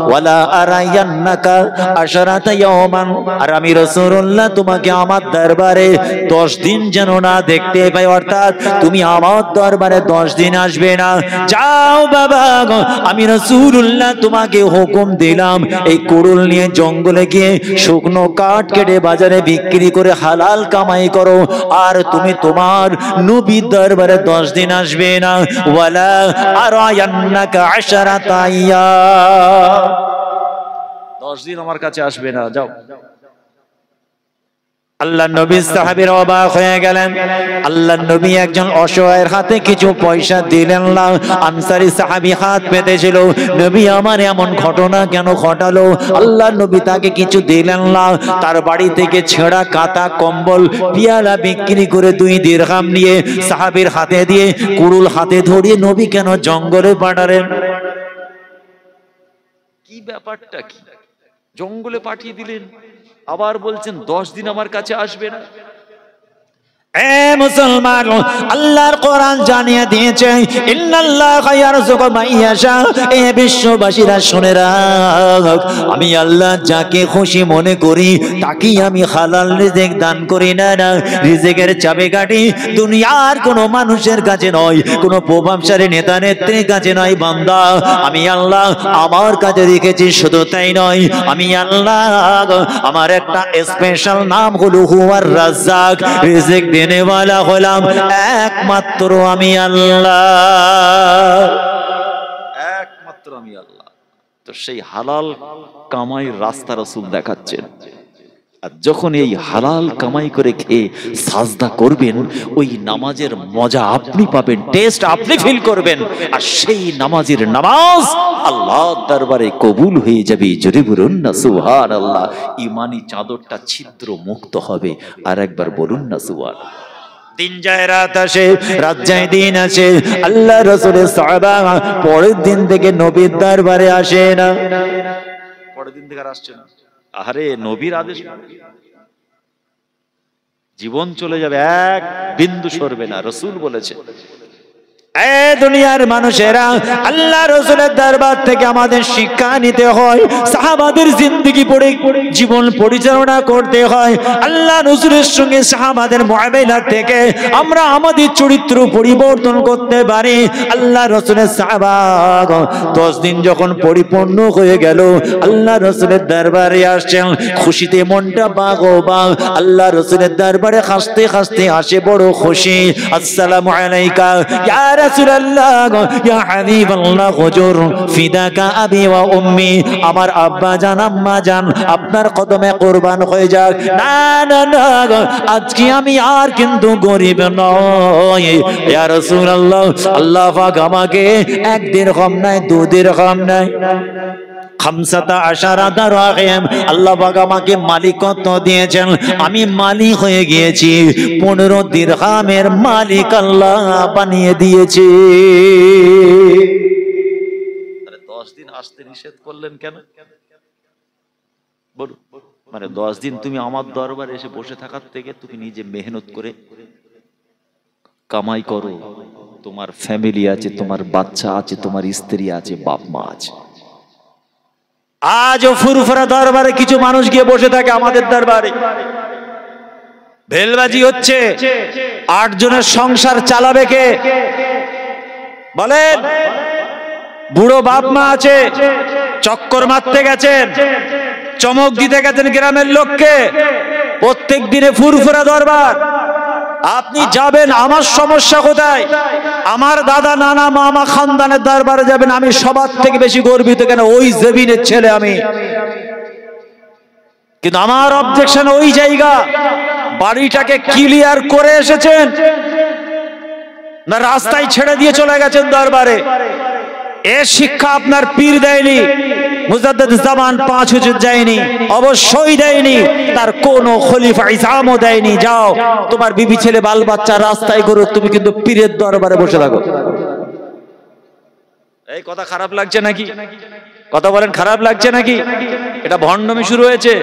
ওয়ালা আরায়ান্নাকা আশরাতা ইয়াওমান, আর আমি রাসূলুল্লাহ তোমাকে আমার দরবারে 10 দিন যেন না দেখতে পাই, অর্থাৎ তুমি আমার দরবারে 10 দিন আসবে না। যাও বাবা, আমি রাসূলুল্লাহ তোমাকে হুকুম দিলাম, এই কুড়ুল নিয়ে জঙ্গলে গিয়ে শুকনো কাঠ কেটে বাজারে বিক্রি করে হালাল কামাই করো, আর তুমি তোমার নবীর দরবারে 10 দিন আসবে না। ওয়ালা আরায়ান্নাকা আশরাতা আইয়াম, 10 দিন আমার কাছে আসবে না, যাও। আল্লাহ নবী সাহাবীর অবাক হয়ে গেলেন। আল্লাহ নবী একজন অসহায়ের হাতে কিছু পয়সা দিলেন না। আনসারী সাহাবী হাত পেতেছিল, নবী আমার এমন ঘটনা কেন ঘটালো? আল্লাহ নবী তাকে কিছু দিলেন না। তার বাড়ি থেকে ছেঁড়া কাঁথা কম্বল পিয়ালা বিক্রি করে 2 দিরহাম নিয়ে সাহাবীর হাতে দিয়ে কুড়ুল হাতে ধরিয়ে নবী কেন জঙ্গলে পাঠালেন? কি ব্যাপারটা কি? জঙ্গলে পাঠিয়ে দিলেন, আবার বলছেন 10 দিন আমার কাছে আসবে না। মুসলমান, আল্লাহর কোরআন জানিয়ে দিয়েছে, ইন্নাল্লাহা ইয়ারযুকু মান ইয়াশা। বিশ্ববাসীরা শুনে রাখ, আমি আল্লাহ যাকে খুশি মনে করি তাকেই আমি হালাল রিজিক দান করি না। রিজিকের চাবিকাঠি দুনিয়ার কোনো মানুষের কাছে নয়, কোনো প্রভাবশালী নেতা নেত্রীর কাছে নয় বান্দা, আমি আল্লাহ আমার কাছে রেখেছি। শুধু তাই নয়, আমি আল্লাহ আমার একটা স্পেশাল নাম হলো হুয়ার রাজ্জাক, রিজিক দেনেওয়ালা হলাম একমাত্র আমি আল্লাহ, একমাত্র আমি আল্লাহ। তো সেই হালাল কামাইয়ের রাস্তা রাসূল দেখাচ্ছেন। আর যখন এই হালাল কামাই করে খেয়ে সাজদা করবেন, ওই নামাজের মজা আপনি পাবেন, টেস্ট আপনি ফিল করবেন, আর সেই নামাজের নামাজ আল্লাহর দরবারে কবুল হয়ে যাবে। জোরে বলুন না সুবহানাল্লাহ। ঈমানি চাদরটা ছিদ্র মুক্ত হবে। আর একবার বলুন না সুবহানাল্লাহ। দিন যায় রাত আসে, রাত যায় দিন আসে, আল্লাহ রাসূলের সাহাবা পরের দিন থেকে নবীর দরবারে আসে না। পরের দিন থেকে আর আসছে না। আরে নবীর আদেশ, জীবন চলে যাবে, এক বিন্দু সরবে না, রাসূল বলেছে। দুনিয়ার মানুষেরা, আল্লাহ রাসূলের দরবার থেকে আমাদের শিক্ষা নিতে হয়, সাহাবাদের জিন্দেগি পড়ে জীবন পরিচালনা করতে হয়। আল্লাহ রাসূলের সঙ্গে সাহাবাদের মুআমালা থেকে আমরা আমাদের চরিত্র পরিবর্তন করতে পারি। আল্লাহ রাসূলের সাহাবা 10 দিন যখন পরিপূর্ণ হয়ে গেল, আল্লাহ রাসূলের দরবারে আসছেন, খুশিতে মনটা বাগবাগ। আল্লাহ রাসূলের দরবারে হাসতে হাসতে আসে বড় খুশি। আসসালামু আলাইকা ইয়া রাসূলুল্লাহ, ইয়া হাবিবাল্লাহ, হুজুর ফিদাকা আবি ওয়া উম্মি, আমার আব্বা জান আম্মা জান আপনার কদমে কুরবান হয়ে যাক। না না না, আজকে আমি আর কিন্তু গরিব নই ইয়া রাসূলুল্লাহ, আল্লাহ পাক আমাকে 1 দিরহাম নাই 2 দিরহাম নাই 15 দিরহাম আল্লাহ পাক আমাকে মালিকত্ব দিয়েছেন, আমি মালিক হয়ে গিয়েছি। 15 দিরহামের মালিক আল্লাহ বানিয়ে দিয়েছে। 10 দিন আসতে নিষেধ করলেন কেন বলুন? মানে 10 দিন তুমি আমার দরবারে এসে বসে থাকার থেকে তুমি নিজে মেহনত করে কামাই করো, তোমার ফ্যামিলি আছে, তোমার বাচ্চা আছে, তোমার স্ত্রী আছে, বাপ মা আছে। আজও ফুরফুরা দরবারে কিছু মানুষ গিয়ে বসে থাকে, আমাদের দরবারে ভেলবাজি হচ্ছে, 8 জনের সংসার চালাবে কে বলেন? বুড়ো বাপ মা আছে, চক্কর মারতে গেছেন, চমক দিতে গেছেন গ্রামের লোককে, প্রত্যেক দিনে ফুরফুরা দরবার। আপনি যাবেন, আমার সমস্যা কোথায়? আমার দাদা নানা মামা খানদানের দরবারে যাবেন, আমি সবার থেকে বেশি গর্বিত, কেন ওই জমিনের ছেলে আমি। কিন্তু আমার অবজেকশন ওই জায়গা, বাড়িটাকে ক্লিয়ার করে এসেছেন না রাস্তায় ছেড়ে দিয়ে চলে গেছেন দরবারে? এ শিক্ষা আপনার পীর দেয়নি, মুজাদ্দিদ জামান 5 হুজুর দেয়নি, অবশ্যই দেয়নি, তার কোন খলিফা ইজামও দেয়নি। যাও তোমার বিবি ছেলে বাল বাচ্চা রাস্তায় করুক, তুমি কিন্তু পীরের দরবারে বসে থাকো। এই কথা খারাপ লাগছে নাকি? কথা বলেন, খারাপ লাগছে নাকি? এটা ভণ্ডামি শুরু হয়েছে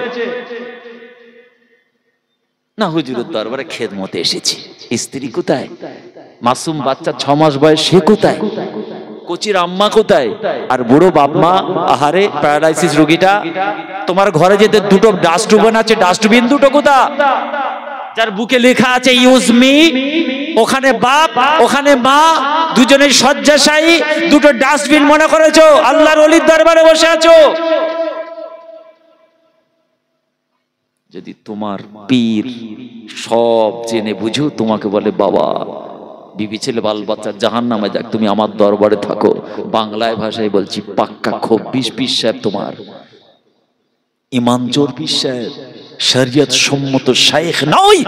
না। হুজুরের দরবারে খেদমতে এসেছি, স্ত্রী কোথায়? মাসুম বাচ্চা 6 মাস বয়স, সে কোথায়? কোচির আম্মা কোথায়? আর বুড়ো বাপ মা, আহারে প্যারালাইসিস রোগীটা, তোমার ঘরে যেতে 2টো ডাস্টবিন আছে, ডাস্টবিন 2টো কোথায়? যার বুকে লেখা আছে ইউজ মি, ওখানে বাপ ওখানে মা, দুজনেই শয্যাশায়ী, 2টো ডাস্টবিন মনে করেছো আল্লাহর ওলির দরবারে বসে আছো। যদি তোমার পীর সব জেনে বুঝো তোমাকে বলে বাবা বিবি ছেলে বাল বাচ্চা জাহান্নামে যাক, তুমি আমার দরবারে থাকো, বাংলায় ভাষায় বলছি পাক্কা খব্বিশ পীর সাহেব, তোমার ইমান চোর পীর সাহেব, শরিয়ত সম্মত শাইখ নয়।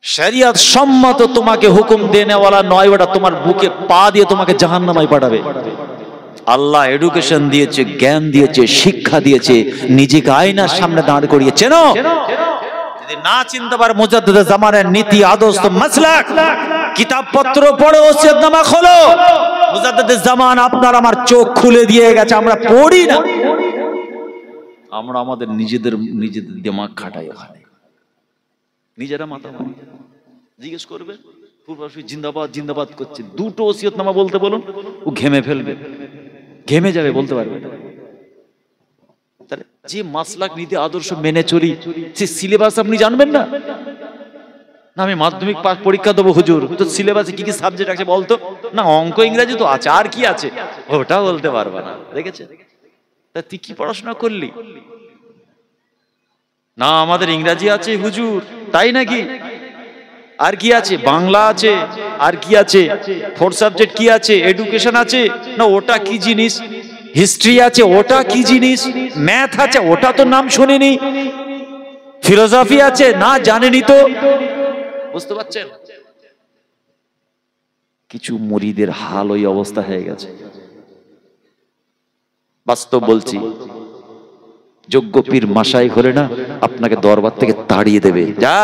শরিয়ত সম্মত তোমাকে হুকুম দেনেওয়ালা নয়, ওটা তোমার বুকে পা দিয়ে তোমাকে জাহান্নামে পাঠাবে। আল্লাহ এডুকেশন দিয়েছে, জ্ঞান দিয়েছে, শিক্ষা দিয়েছে, নিজেকে আয়নার সামনে দাঁড় করিয়েছে। যদি না চিনতে পারে মুজাদ্দিদ জামানের নীতি আদর্শ মাসলাক, কিতাবপত্র পড়ো, ওসিয়তনামা খোলো। মুজাদ্দিদ জামান আপনার আমার চোখ খুলে দিয়ে গেছে, আমরা পড়ি না, আমরা আমাদের নিজেদের দিমাগ খাটাই, ওখানে নিজেরা মাথা মারি। জিজ্ঞেস করবে পূর্বশী জিন্দাবাদ জিন্দাবাদ করছে, 2টো ওসিয়তনামা বলতে বলুন, ও ঘেমে ফেলবে, ঘেমে যাবে, বলতে পারবে না। তাহলে যে মাসলাক নীতি আদর্শ মেনে চলি, সে সিলেবাস আপনি জানবেন না? না আমি মাধ্যমিক পাস পরীক্ষা দেবো হুজুর, তো সিলেবাসে কি কি সাবজেক্ট আছে বলতো? না অঙ্ক ইংরেজি তো আছে, আর কি আছে? ওটা বলতে পারবে না। দেখেছে? তা তুই কি পড়াশোনা করলি? না আমাদের ইংরেজি আছে হুজুর। তাই নাকি? আর কি আছে? বাংলা আছে। আর কি আছে? 4 সাবজেক্ট কি আছে? এডুকেশন আছে। না ওটা কি জিনিস? হিস্ট্রি আছে, ওটা কি জিনিস? ম্যাথ আছে, ওটা তো নাম শুনিনি। ফিলোসফি আছে, না জানেনি তো। বুঝতে পারছেন? কিছু মুরিদের হাল ওই অবস্থা হয়ে গেছে। বাস্তব বলছি, যোগ্য পীর মাশাইখ হলে না আপনাকে দরবার থেকে তাড়িয়ে দেবে, যা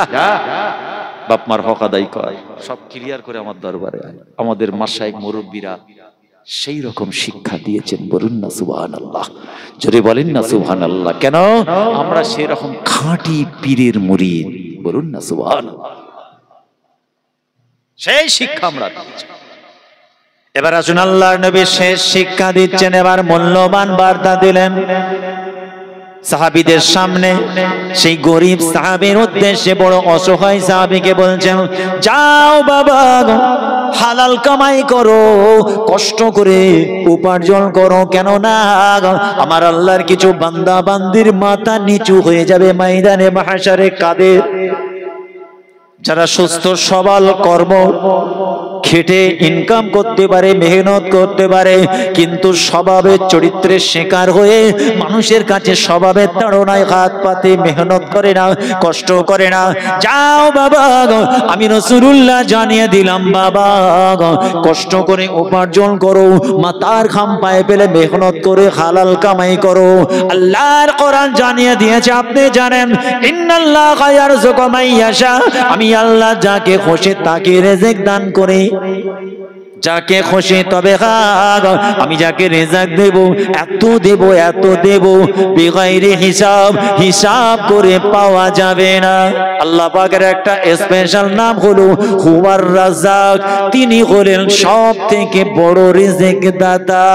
বাপ মার হক আদায় কর, সব ক্লিয়ার করে আমার দরবারে আয়। আমাদের মাশাইখ মুরব্বীরা সেই রকম শিক্ষা দিয়েছেন, বলুন না সুবহানাল্লাহ, জোরে বলেন না সুবহানাল্লাহ। কেন? আমরা সেই রকম খাঁটি পীরের মুরিদ, বলুন না সুবহানাল্লাহ। সেই শিক্ষা আমরা দিচ্ছি। এবার আসুন আল্লাহর নবী শেষ শিক্ষা দিচ্ছেন, এবার মূল্যবান বার্তা দিলেন সাহাবীদের সামনে। সেই গরিব সাহাবীর উদ্দেশ্যে বড় অসহায় সাহাবীকে বলছেন, যাও বাবা হালাল কামাই করো, কষ্ট করে উপার্জন করো, কেন না আমার আল্লাহর কিছু বান্দা বান্দির মাথা নিচু হয়ে যাবে ময়দানে মাহশারে কাদের। যারা সুস্থ সবল কর্ম খেটে ইনকাম করতে পারে, মেহনত করতে পারে, কিন্তু স্বভাবের চরিত্রের শিকার হয়ে মানুষের কাছে স্বভাবের তাড়নায় হাত পাতে, মেহনত করে না, কষ্ট করে না। যাও বাবা আমি রাসূলুল্লাহ জানিয়ে দিলাম, বাবা কষ্ট করে উপার্জন করো, মাথার ঘাম পায়ে ফেলে মেহনত করে হালাল কামাই করো। আল্লাহর কোরআন জানিয়ে দিয়েছে, আপনি জানেন ইন্নাল্লাহা ইয়ারযুকু মান ইয়াশা, আমি আল্লাহ যাকে খুশি তাকে রিজিক দান করি। যাকে খুশি তবে খাক, আমি যাকে রিজিক দেব এত দেব এত দেব, বিগাইরি হিসাব, হিসাব করে পাওয়া যাবে না। আল্লাহ পাকের একটা স্পেশাল নাম হলো হুয়ার রাজ্জাক, তিনি হলেন সব থেকে বড় রিজিক দাতা।